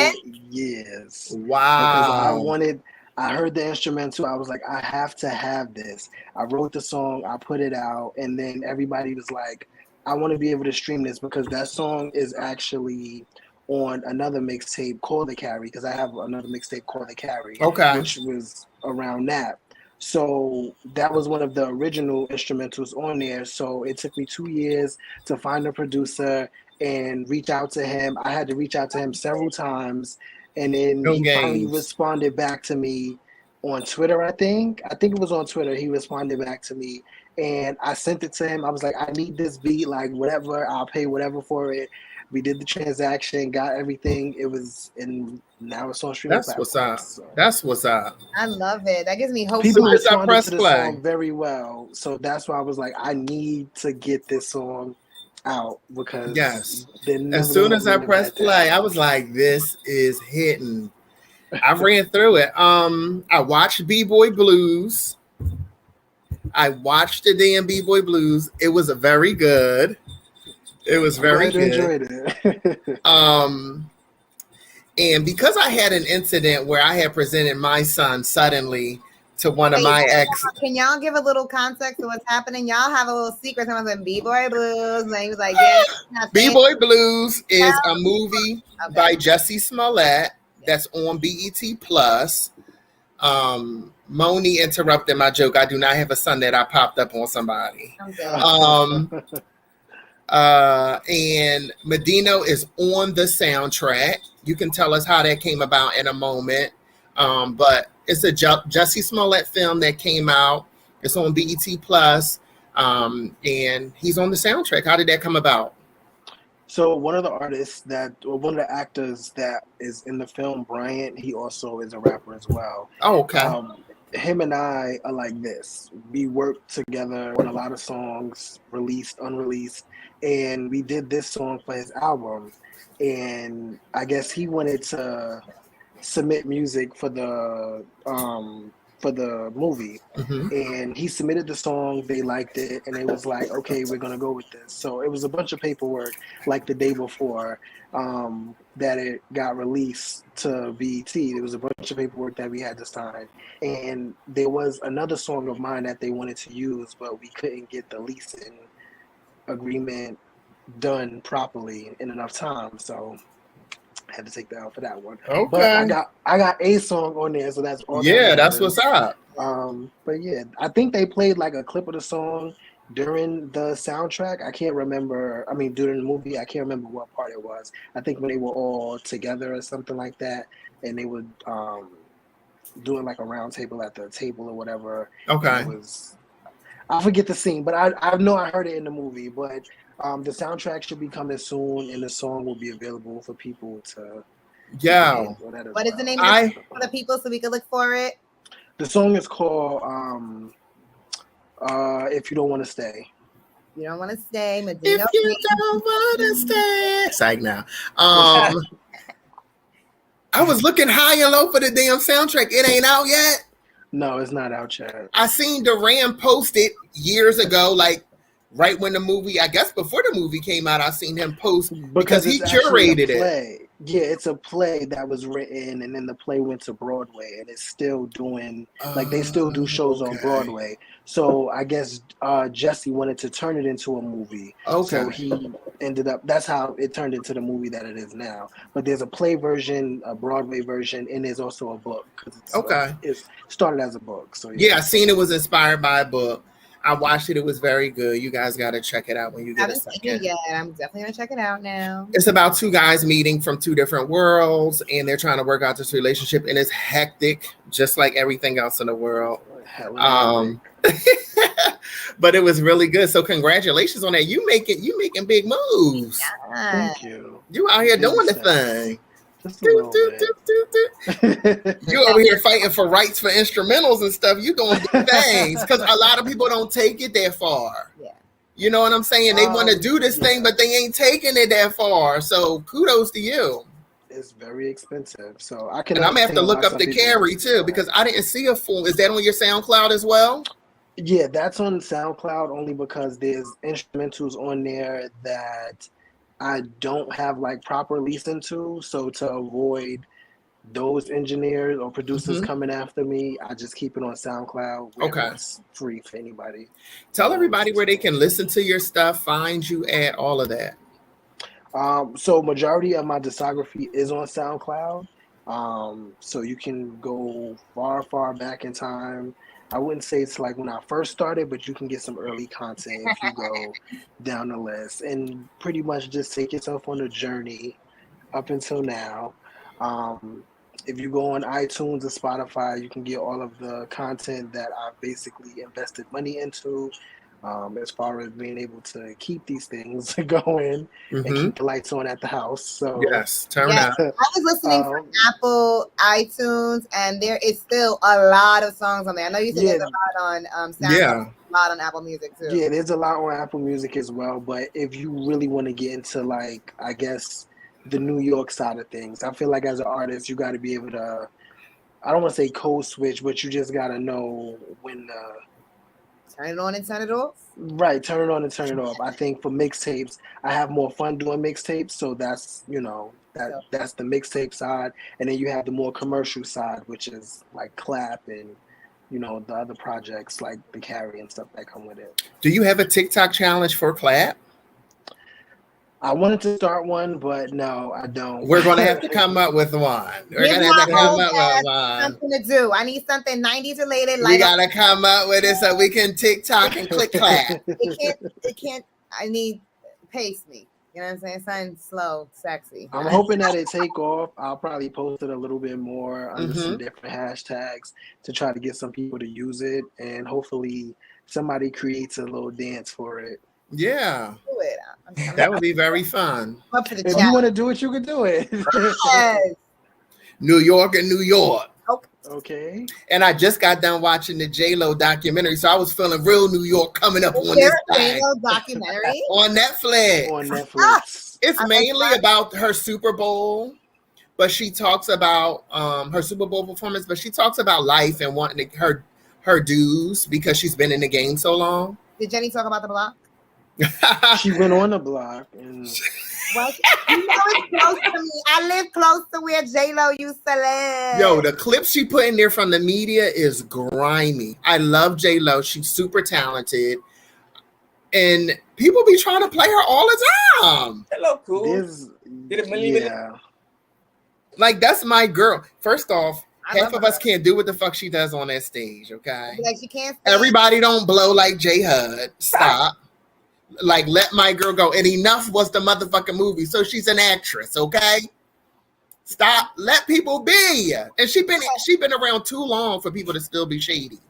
years. Wow. Because I heard the instrumental. I was like, I have to have this. I wrote the song. I put it out. And then everybody was like, I want to be able to stream this, because that song is actually on another mixtape called The Carry, because I have another mixtape called The Carry, which was around that. So that was one of the original instrumentals on there. So it took me 2 years to find a producer and reach out to him. I had to reach out to him several times, and then he finally responded back to me on Twitter. I think it was on Twitter. He responded back to me, and I sent it to him. I was like, I need this beat, like whatever, I'll pay whatever for it. We did the transaction, got everything. It was, and now it's on streaming platforms. That's what's up. I love it. That gives me hope. People responded to the song very well, so that's why I was like, I need to get this song out, because as soon as I press play, I was like, this is hitting. I ran through it. I watched B-Boy Blues. I watched the damn B-Boy Blues. It was a very good. It was I'm very glad you good. enjoyed it. And because I had an incident where I had presented my son suddenly to one of my ex. Can y'all give a little context to what's happening? Y'all have a little secret. Someone said B-Boy Blues, and he was like, "Yeah." B-Boy Blues is a movie by Jussie Smollett that's on BET Plus. Moni interrupted my joke. I do not have a son that I popped up on somebody. And Medino is on the soundtrack. You can tell us how that came about in a moment. But it's a Jussie Smollett film that came out. It's on BET Plus, and he's on the soundtrack. How did that come about? So one of the actors that is in the film, Bryant, he also is a rapper as well. Oh, okay. Him and I are like this. We worked together on a lot of songs, released, unreleased, and we did this song for his album. And I guess he wanted to submit music for the movie, and he submitted the song. They liked it, and it was like, okay, we're gonna go with this. So it was a bunch of paperwork, like the day before that it got released to BET. There was a bunch of paperwork that we had to sign, and there was another song of mine that they wanted to use, but we couldn't get the leasing agreement done properly in enough time, so I had to take that out for that one. Okay. But I got a song on there, so that's all. That's what's up. But yeah, I think they played like a clip of the song during the soundtrack. I can't remember. I mean, during the movie, I can't remember what part it was. I think when they were all together or something like that, and they were doing like a round table at the table or whatever. Okay. It was, I forget the scene, but I know I heard it in the movie. But the soundtrack should be coming soon, and the song will be available for people to. Yeah. What is the name of the song for the people so we can look for it? The song is called "If You Don't Want to Stay." You don't want to stay, Medino If you Green. don't want to stay. Psych now. I was looking high and low for the damn soundtrack. It ain't out yet. No, it's not out yet. I seen Duran post it years ago, like right when the movie, I guess before the movie came out, I seen him post because he curated it. Yeah, it's a play that was written, and then the play went to Broadway, and it's still doing, like, they still do shows on Broadway. So I guess Jesse wanted to turn it into a movie. Okay. So he ended up, that's how it turned into the movie that it is now. But there's a play version, a Broadway version, and there's also a book. It's started as a book. So yeah, I seen it was inspired by a book. I watched it. It was very good. You guys got to check it out when you get a second. I haven't seen it yet. I'm definitely going to check it out now. It's about two guys meeting from two different worlds, and they're trying to work out this relationship, and it's hectic, just like everything else in the world. But it was really good. So congratulations on that. You making big moves. Yeah. Thank you. You out here doing the thing. You over here fighting for rights for instrumentals and stuff. You doing big things because a lot of people don't take it that far. Yeah. You know what I'm saying? They want to do this thing, but they ain't taking it that far. So kudos to you. It's very expensive. So I can. And I'm gonna have to look up the carry too because I didn't see a full. Is that on your SoundCloud as well? Yeah, that's on SoundCloud only because there's instrumentals on there that I don't have like proper leasing to. So to avoid those engineers or producers coming after me, I just keep it on SoundCloud. Okay. It's free for anybody. Tell everybody where they can listen to your stuff, find you at, all of that. So majority of my discography is on SoundCloud. So you can go far back in time. I wouldn't say it's like when I first started, but you can get some early content if you go down the list and pretty much just take yourself on a journey up until now. If you go on iTunes or Spotify, you can get all of the content that I've basically invested money into, as far as being able to keep these things going and keep the lights on at the house. So turn out. I was listening to Apple iTunes, and there is still a lot of songs on there. I know you said there's a lot on SoundCloud, a lot on Apple Music too. Yeah, there's a lot on Apple Music as well. But if you really want to get into, like, I guess, the New York side of things, I feel like as an artist, you got to be able to I don't want to say code switch, but you just gotta know when turn it on and turn it off. right, turn it on and turn it off. I think for mixtapes, I have more fun doing mixtapes, so that's that's the mixtape side, and then you have the more commercial side, which is like Clap and the other projects like the Carry and stuff that come with it. Do you have a TikTok challenge for Clap? I wanted to start one, but no, I don't. We're going to have to come up with one. We're going to have to come up with one. Something to do. I need something 90s related. We got to come up with it so we can TikTok and click Clap. It can't. I need pace me. You know what I'm saying? Something slow, sexy. I'm hoping that it take off. I'll probably post it a little bit more under some different hashtags to try to get some people to use it, and hopefully somebody creates a little dance for it. Yeah, that would be very fun. If you want to do it, you can do it. Yes. New York and New York. Okay. And I just got done watching the J-Lo documentary, so I was feeling real New York coming up on this J-Lo documentary on Netflix. On Netflix. It's mainly about her Super Bowl, but she talks about her Super Bowl performance, but she talks about life and wanting her dues because she's been in the game so long. Did Jenny talk about the block? She went on the block and it's close to me. I live close to where J-Lo used to live. Yo, the clips she put in there from the media is grimy. I love J-Lo. She's super talented. And people be trying to play her all the time. Hello, cool. Did a million minutes? Like, that's my girl. First off, half of us can't do what the fuck she does on that stage, okay? Like, she can't. Everybody don't blow like J Hud. Stop. Like, let my girl go. And enough was the motherfucking movie. So she's an actress, okay? Stop. Let people be. And she been around too long for people to still be shady.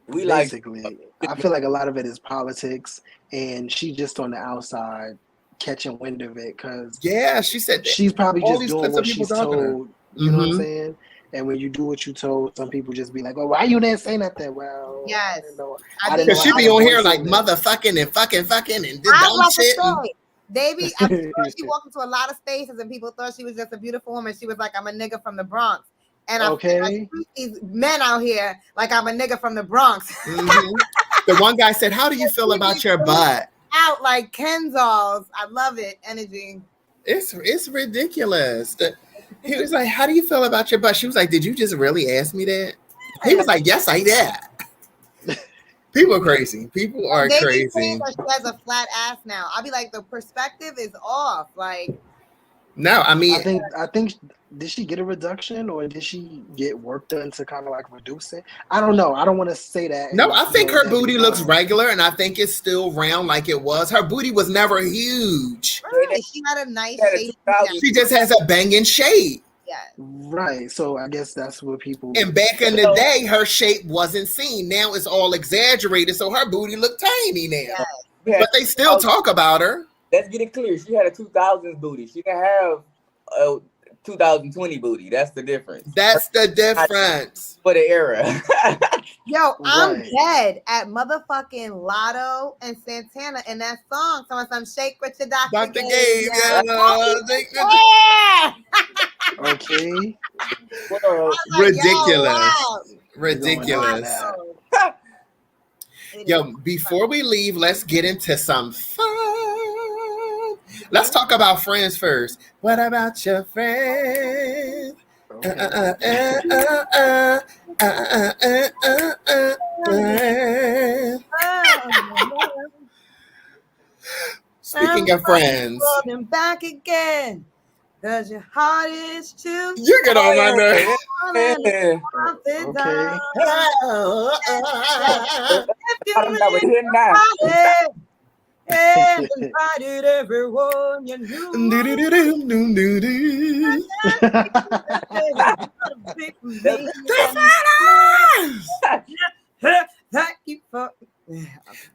Basically, I feel like a lot of it is politics, and she just on the outside catching wind of it because she said she's probably just doing what she's told. You know what I'm saying? And when you do what you told, some people just be like, "Oh, why you didn't say nothing?" Well, yes, because she be on here like motherfucking and fucking and dumb shit. Baby, I'm sure she walked into a lot of spaces and people thought she was just a beautiful woman. She was like, "I'm a nigga from the Bronx," and I treat these men out here like I'm a nigga from the Bronx. The one guy said, "How do you feel about your butt?" Out like Ken dolls. I love it. Energy. It's ridiculous. He was like, "How do you feel about your butt?" She was like, "Did you just really ask me that?" He was like, "Yes, I did." People are crazy. People are crazy. She has a flat ass now. I'll be like, the perspective is off. Like, no, I mean, I think did she get a reduction or did she get work done to kind of like reduce it? I don't know. I don't want to say that. No, I think her booty looks regular, and I think it's still round like it was. Her booty was never huge. Right. She had a nice shape. She just has a banging shape. Yeah. Right. So I guess that's what people. And back in the day, her shape wasn't seen. Now it's all exaggerated, so her booty look tiny now. Yeah. But they still talk about her. Let's get it clear. She had a 2000s booty. She didn't have a 2020 booty. That's the difference. That's the difference. For the era. Yo, I'm dead at motherfucking Lotto and Santana in that song. Some shake with your Dr. Gabe. Okay. Ridiculous. Ridiculous. Yo, before we leave, let's get into some fun. Let's talk about friends first. What about your friends? Speaking of friends, back again. Cause your heart is too. You get on my nerves. And invited everyone you knew.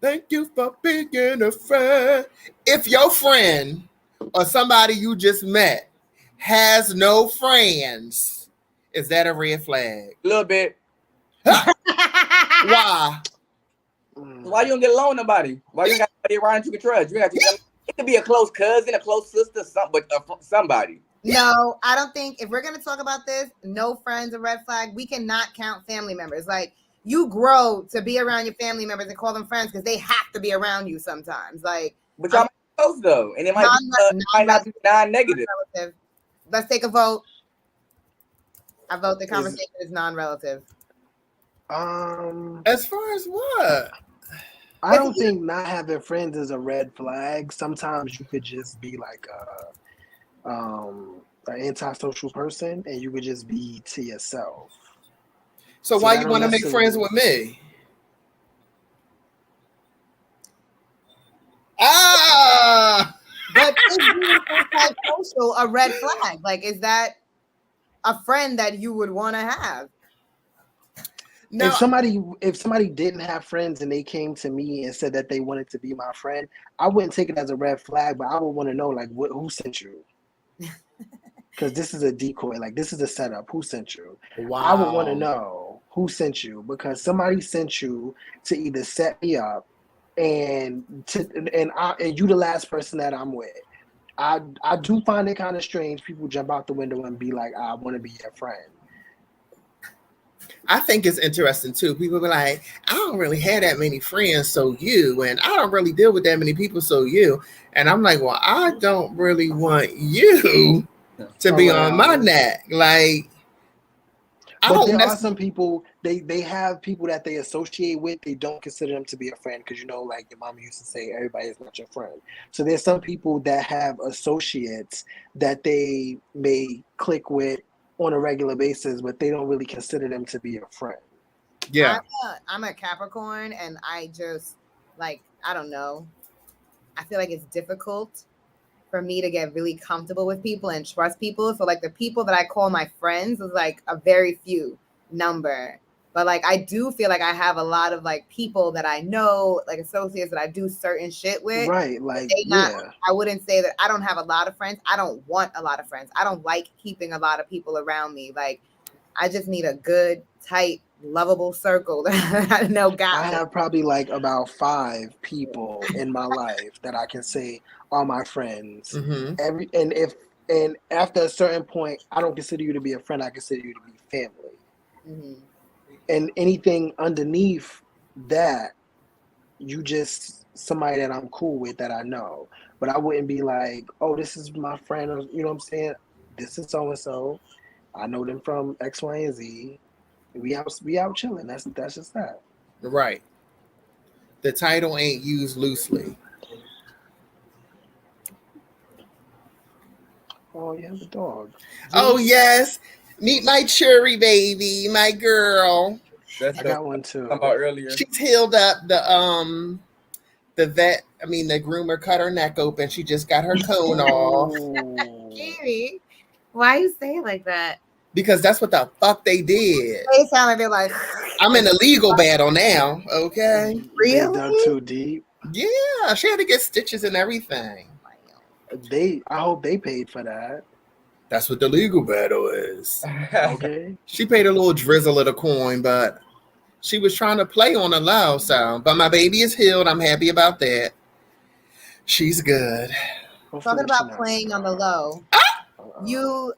Thank you for being a friend. If your friend or somebody you just met has no friends, is that a red flag? A little bit. Why? Why you don't get along with nobody? Why you got somebody around you can trust? It could be a close cousin, a close sister, somebody. No, I don't think if we're gonna talk about this, no friends a red flag. We cannot count family members. Like you grow to be around your family members and call them friends because they have to be around you sometimes. Like, but y'all might be close though, and it might might not be non-negative. Let's take a vote. I vote the conversation is non-relative. As far as what? I don't think not having friends is a red flag. Sometimes you could just be like an antisocial person, and you could just be to yourself. So why you want to make friends with me? But is being antisocial a red flag? Like, is that a friend that you would want to have? No. If somebody didn't have friends and they came to me and said that they wanted to be my friend, I wouldn't take it as a red flag, but I would want to know like who sent you. Because this is a decoy, like this is a setup. Who sent you? Wow. I would want to know who sent you because somebody sent you to either set me up and you the last person that I'm with. I do find it kind of strange. People jump out the window and be like, I want to be your friend. I think it's interesting too. People be like, I don't really have that many friends, so you, and I don't really deal with that many people, so you. And I'm like, well, I don't really want you to be on my neck. Like, but there are some people, they have people that they associate with, they don't consider them to be a friend because, you know, like your mom used to say, everybody is not your friend. So there's some people that have associates that they may click with on a regular basis, but they don't really consider them to be a friend. Yeah. I'm a Capricorn, and I just, like, I don't know. I feel like it's difficult for me to get really comfortable with people and trust people. So, like, the people that I call my friends is, like, a very few number. But, like, I do feel like I have a lot of, like, people that I know, like, associates that I do certain shit with. Right, like, I wouldn't say that I don't have a lot of friends. I don't want a lot of friends. I don't like keeping a lot of people around me. Like, I just need a good, tight, lovable circle that I know got I have probably, like, about 5 people in my life that I can say are my friends. Mm-hmm. And after a certain point, I don't consider you to be a friend. I consider you to be family. Mm-hmm. And anything underneath that, you just somebody that I'm cool with that I know. But I wouldn't be like, oh, this is my friend. Or, you know what I'm saying? This is so-and-so. I know them from X, Y, and Z. We out chilling. That's just that. Right. The title ain't used loosely. Oh, you have a dog. Oh, yes. Meet my cherry baby, my girl. I got one too. About earlier. She's healed up. The groomer cut her neck open. She just got her cone off. Gary, why you say it like that? Because that's what the fuck they did. They sound like they're like, I'm in a legal battle now. Okay. Really? They dug too deep. Yeah, she had to get stitches and everything. I hope they paid for that. That's what the legal battle is. Okay. She paid a little drizzle of the coin, but she was trying to play on a loud sound. But my baby is healed. I'm happy about that. She's good. Talking about playing on the low. You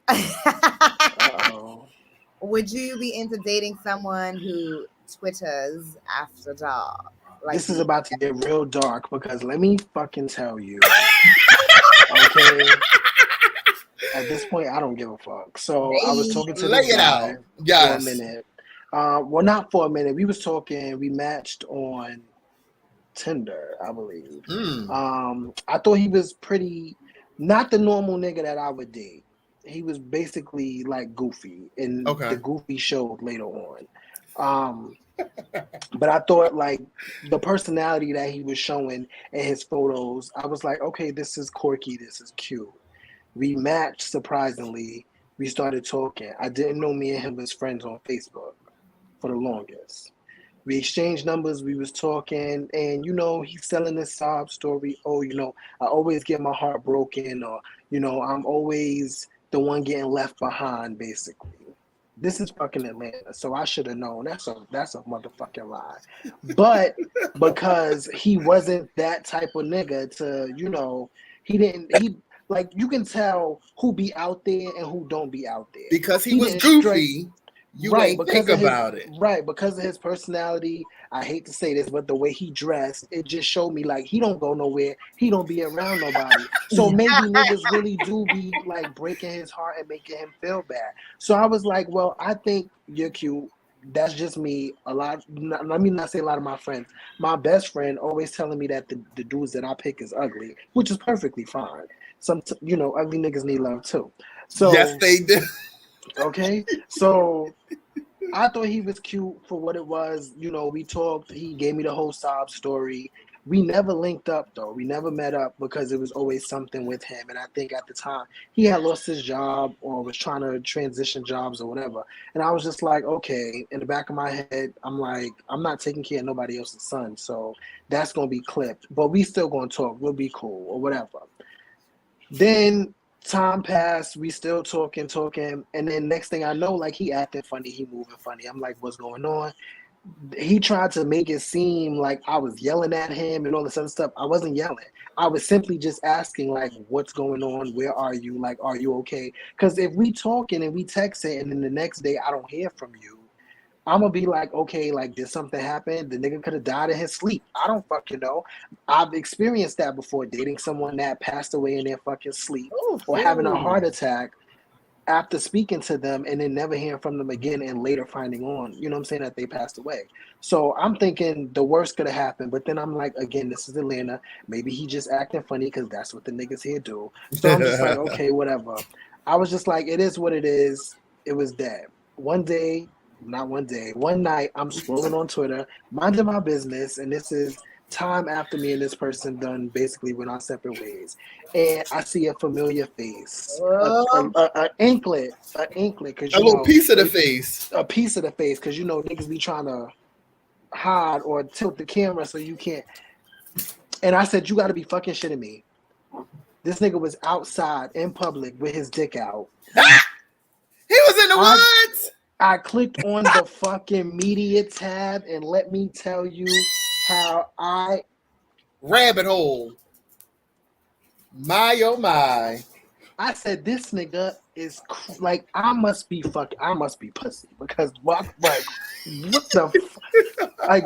would you be into dating someone who Twitters after dark? Like, this is about to get real dark because let me fucking tell you. Okay. At this point, I don't give a fuck. So I was talking to this guy for a minute. Well, not for a minute. We was talking. We matched on Tinder, I believe. I thought he was pretty, not the normal nigga that I would date. He was basically like goofy, and the goofy showed later on. But I thought like the personality that he was showing in his photos, I was like, okay, this is quirky. This is cute. We matched, surprisingly. We started talking. I didn't know me and him was friends on Facebook for the longest. We exchanged numbers. We was talking, and, you know, he's telling this sob story. Oh, you know, I always get my heart broken, or, you know, I'm always the one getting left behind, basically. This is fucking Atlanta, so I should have known. That's a motherfucking lie. But because he wasn't that type of nigga to, you know, Like you can tell who be out there and who don't be out there. Because he was didn't goofy. You right, ain't because think of his about it. right, because of his personality. I hate to say this, but the way he dressed, it just showed me like he don't go nowhere. He don't be around nobody. So maybe niggas really do be like breaking his heart and making him feel bad. So I was like, well, I think you're cute. That's just me. Let me not say a lot of my friends. My best friend always telling me that the dudes that I pick is ugly, which is perfectly fine. Some ugly niggas need love too. So Yes, they do. okay, so I thought he was cute for what it was. We talked. He gave me the whole sob story. We never linked up though. We never met up because it was always something with him. And I think at the time he had lost his job or was trying to transition jobs or whatever. And I was just like, okay. In the back of my head, I'm like, I'm not taking care of nobody else's son, so that's gonna be clipped. But we still gonna talk. We'll be cool or whatever. Then time passed, we still talking, and then next thing I know, like he acting funny, he moving funny. I'm like, what's going on? He tried to make it seem like I was yelling at him and all this other stuff. I wasn't yelling. I was simply just asking, like, what's going on? Where are you? Like, are you okay? Because if we talking and we texting and then the next day I don't hear from you, I'm gonna be like, okay, like did something happen? The nigga could have died in his sleep. I don't fucking know. I've experienced that before, dating someone that passed away in their fucking sleep or having a heart attack after speaking to them and then never hearing from them again and later finding on, you know what I'm saying, that they passed away. So I'm thinking the worst could have happened, but then I'm like, again, this is Atlanta. Maybe he just acting funny because that's what the niggas here do. So I'm just like, okay, whatever. I was just like, it is what it is. It was dead. One night, I'm scrolling on Twitter, minding my business, and this is time after me and this person done basically went our separate ways. And I see a familiar face, an inklet, because A little piece of the face. a piece of the face, because niggas be trying to hide or tilt the camera so you can't. And I said, you got to be fucking shitting me. This nigga was outside in public with his dick out. He was in the woods. I clicked on the fucking media tab and let me tell you how I rabbit hole. My oh my. I said this nigga is like I must be pussy because what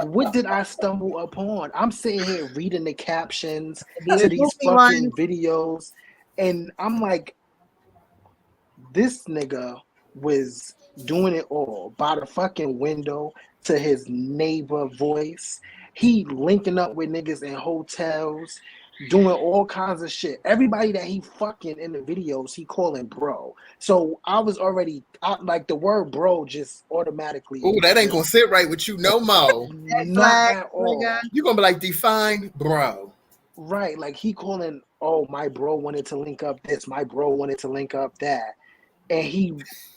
what did I stumble upon? I'm sitting here reading the captions to these fucking videos and I'm like, this nigga was doing it all by the fucking window to his neighbor voice. He linking up with niggas in hotels, doing all kinds of shit. Everybody that he fucking in the videos, he calling bro. So I was already like the word bro just automatically. Oh, that ain't gonna sit right with you no more. Not at all. You're gonna be like, define bro. Right, like he calling, oh, my bro wanted to link up this, my bro wanted to link up that. And he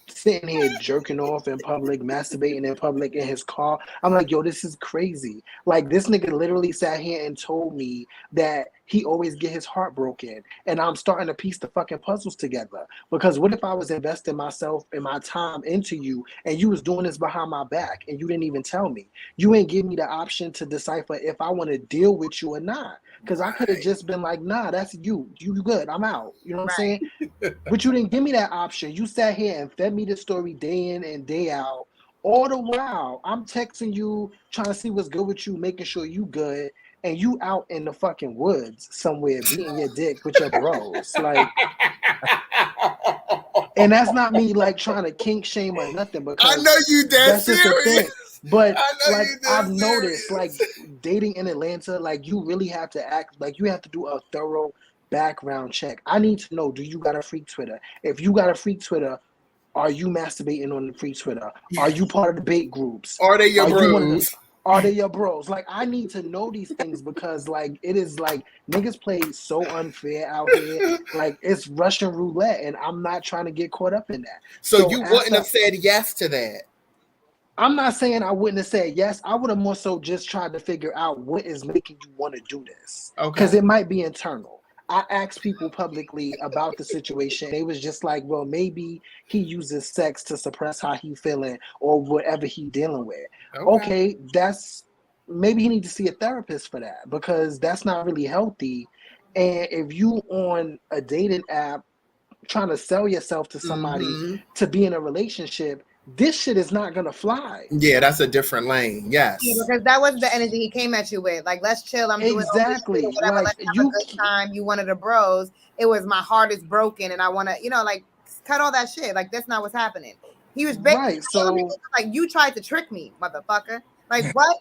sitting here jerking off in public, masturbating in public in his car. I'm like, yo, this is crazy. Like, this nigga literally sat here and told me that he always get his heart broken. And I'm starting to piece the fucking puzzles together. Because what if I was investing myself and my time into you and you was doing this behind my back and you didn't even tell me? You ain't give me the option to decipher if I want to deal with you or not. Because I could have just been like, nah, that's you. You good. I'm out. You know what I'm saying? But you didn't give me that option. You sat here and fed me the story day in and day out. All the while, I'm texting you, trying to see what's good with you, making sure you good. And you out in the fucking woods somewhere beating your dick with your bros. Like, and that's not me like trying to kink shame or nothing. Because I know you dead serious. But like I've noticed, like dating in Atlanta, like you really have to act like you have to do a thorough background check. I need to know, do you got a freak Twitter? If you got a freak Twitter, are you masturbating on the freak Twitter? Are you part of the bait groups? Are they your bros? Are they your bros? Like, I need to know these things because, like, it is like niggas play so unfair out here. Like, it's Russian roulette, and I'm not trying to get caught up in that. So you wouldn't have said yes to that? I'm not saying I wouldn't have said yes. I would have more so just tried to figure out what is making you want to do this. Okay. Because it might be internal. I asked people publicly about the situation. They was just like, well, maybe he uses sex to suppress how he feeling or whatever he dealing with. Okay, that's maybe he need to see a therapist for that because that's not really healthy. And if you on a dating app trying to sell yourself to somebody to be in a relationship, this shit is not gonna fly. Yeah, that's a different lane. Yes. Yeah, because that was the energy he came at you with. Like, let's chill. I'm doing exactly all this shit or whatever. like Let's have a good time. You wanted a bros. It was my heart is broken, and I want to, like, cut all that shit. Like, that's not what's happening. He was basically telling me, like, you tried to trick me, motherfucker. Like, what?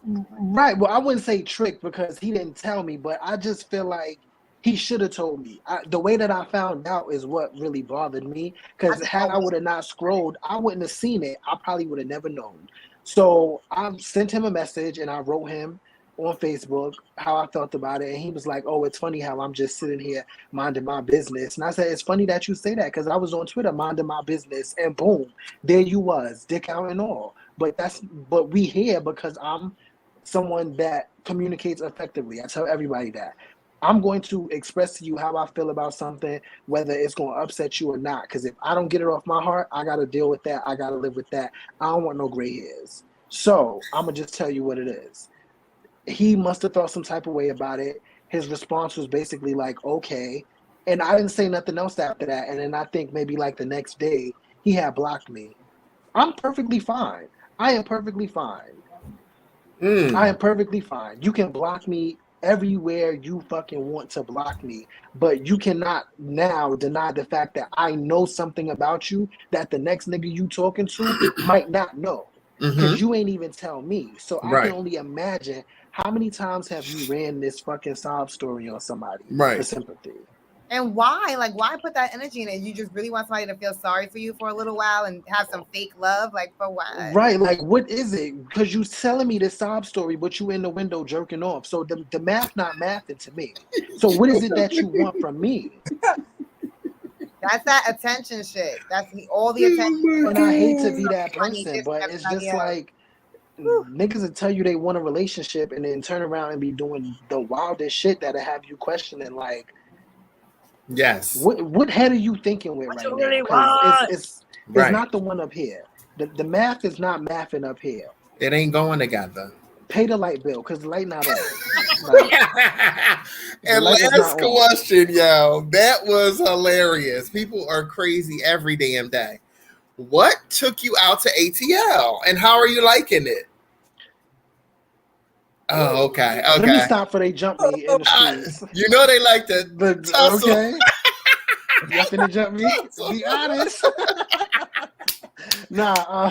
Right. Well, I wouldn't say trick because he didn't tell me, but I just feel like he should have told me. The way that I found out is what really bothered me. Because had I would have not scrolled, I wouldn't have seen it. I probably would have never known. So I sent him a message and I wrote him on Facebook how I felt about it. And he was like, oh, it's funny how I'm just sitting here minding my business. And I said, it's funny that you say that because I was on Twitter minding my business and boom, there you was, dick out and all. But we here because I'm someone that communicates effectively. I tell everybody that. I'm going to express to you how I feel about something, whether it's going to upset you or not. Because if I don't get it off my heart, I got to deal with that. I got to live with that. I don't want no gray hairs. So I'm going to just tell you what it is. He must have felt some type of way about it. His response was basically like, okay. And I didn't say nothing else after that. And then I think maybe like the next day, he had blocked me. I'm perfectly fine. I am perfectly fine. I am perfectly fine. You can block me everywhere you fucking want to block me, but you cannot now deny the fact that I know something about you that the next nigga you talking to might not know because you ain't even tell me. So I can only imagine how many times have you ran this fucking sob story on somebody for sympathy. And why? Like, why put that energy in it? You just really want somebody to feel sorry for you for a little while and have some fake love? Like, for what? Right. Like, what is it? Because you telling me this sob story, but you in the window jerking off. So the math not mathing to me. So what is it that you want from me? That's that attention shit. That's all the attention. And I hate to be that person, but it's just like niggas will tell you they want a relationship and then turn around and be doing the wildest shit that'll have you questioning, like, yes, what head are you thinking with right now? Really it's not the one up here. The math is not mathing up here. It ain't going together. Pay the light bill because the light not on. And last question, yo, that was hilarious. People are crazy every damn day. What took you out to ATL and how are you liking it? Oh, okay. Let me stop for they jump me in the streets. You know they like to tussle. Okay. You finna jump me? Be honest. Nah,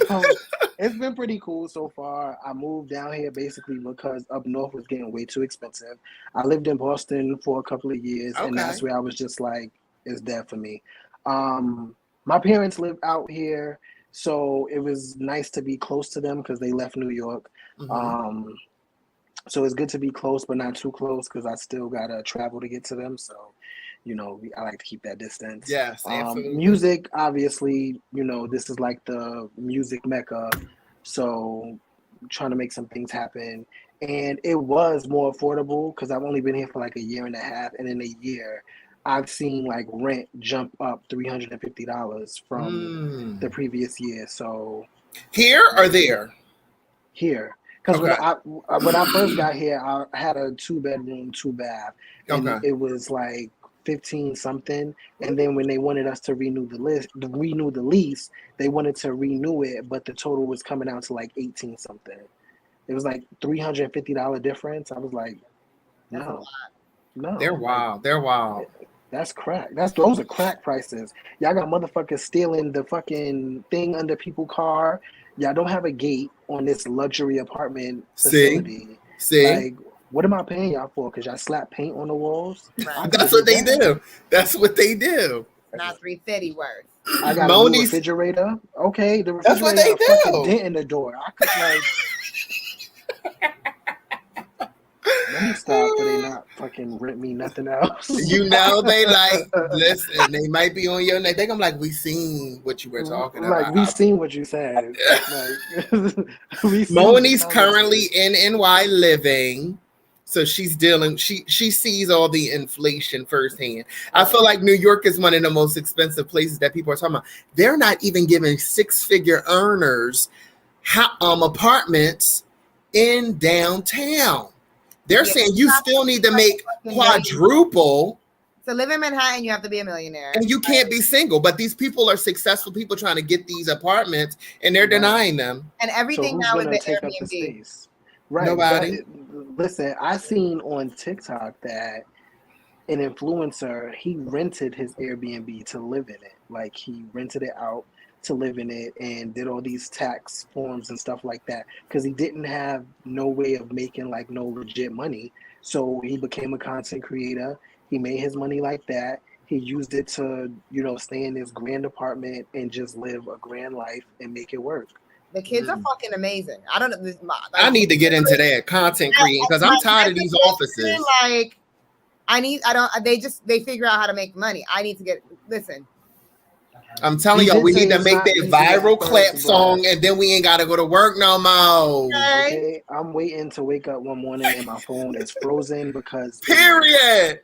it's been pretty cool so far. I moved down here basically because up north was getting way too expensive. I lived in Boston for a couple of years, and that's where I was just like, it's dead for me. My parents live out here, so it was nice to be close to them because they left New York. So it's good to be close, but not too close because I still gotta travel to get to them. So, I like to keep that distance. Yes, absolutely. Music, obviously, this is like the music mecca. So, trying to make some things happen. And it was more affordable because I've only been here for like a year and a half. And in a year, I've seen like rent jump up $350 from the previous year. So, here or there? Here. Because when I first got here, I had a 2-bedroom, 2-bath, and it was like 15 something. And then when they wanted us to renew the lease, they wanted to renew it, but the total was coming out to like 18 something. It was like $350 difference. I was like, no. They're wild. They're wild. That's crack. Those are crack prices. Y'all got motherfuckers stealing the fucking thing under people's car. Y'all don't have a gate on this luxury apartment facility. See? Like, what am I paying y'all for? Because y'all slap paint on the walls? Right. That's what they do. That's what they do. Not $350 worth. I got a new refrigerator. Okay, the refrigerator. That's what they do. Fucking dent in the door. I could let me stop, but they not fucking rent me nothing else. They like, listen, they might be on your neck. They gonna be like, we seen what you were talking about. Like, we seen what you said. Moni's currently in NY living. So she's dealing, she sees all the inflation firsthand. I feel like New York is one of the most expensive places that people are talking about. They're not even giving 6-figure earners apartments in downtown. They're saying you still need to make quadruple. To live in Manhattan, you have to be a millionaire. And you can't be single. But these people are successful people trying to get these apartments, and they're denying them. And everything now is the take up the Airbnb. space? Right. Nobody. Listen, I seen on TikTok that an influencer, he rented his Airbnb to live in it. Like he rented it out to live in it and did all these tax forms and stuff like that because he didn't have no way of making like no legit money. So he became a content creator. He made his money like that. He used it to, you know, stay in his grand apartment and just live a grand life and make it work. The kids are fucking amazing. I don't know. I need to get into that content creating because I'm tired of these offices. Like, they figure out how to make money. I need to listen. I'm telling y'all, we need to make that viral clap song and then we ain't got to go to work no more. Okay, I'm waiting to wake up one morning and my phone is frozen because... Period.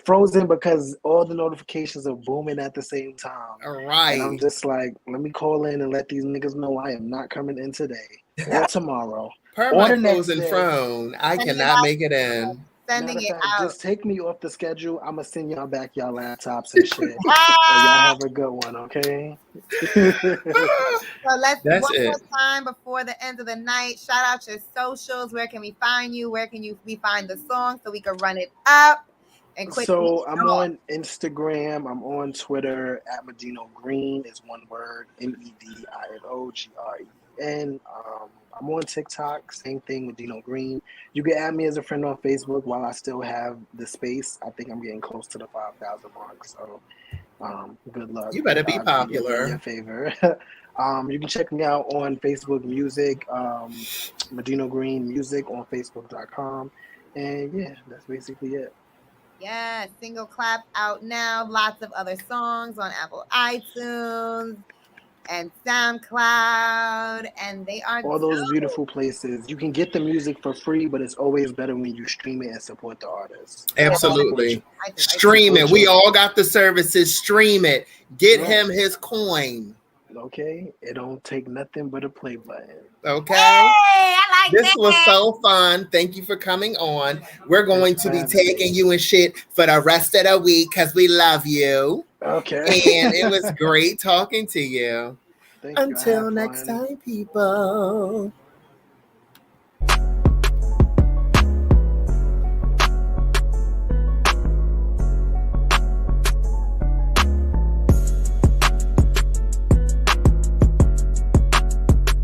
Frozen because all the notifications are booming at the same time. All right. And I'm just like, let me call in and let these niggas know I am not coming in today or tomorrow. Per my frozen phone, I cannot make it in. Sending it out. Just take me off the schedule. I'm gonna send y'all back y'all laptops and shit. And y'all have a good one, okay? So let's one more time before the end of the night. Shout out your socials. Where can we find you? Where can we find the song so we can run it up? And so I'm on Instagram. I'm on Twitter at Medino Green. Is one word. MEDINOGREN. I'm on TikTok. Same thing, Medino Green. You can add me as a friend on Facebook while I still have the space. I think I'm getting close to the 5,000 mark. So good luck. You better be popular. In your favor. You can check me out on Facebook Music. Medino Green Music on Facebook.com. And yeah, that's basically it. Yeah, single clap out now. Lots of other songs on Apple iTunes and SoundCloud, and they are all those beautiful places. You can get the music for free, but it's always better when you stream it and support the artists. Absolutely. Stream it. We all got the services. Stream it. Get him his coin. Okay, it don't take nothing but a play button. Okay. Hey, I like this was so fun. Thank you for coming on. We're going to be taking you and shit for the rest of the week because we love you. Okay. And it was great talking to you. Until next time, people.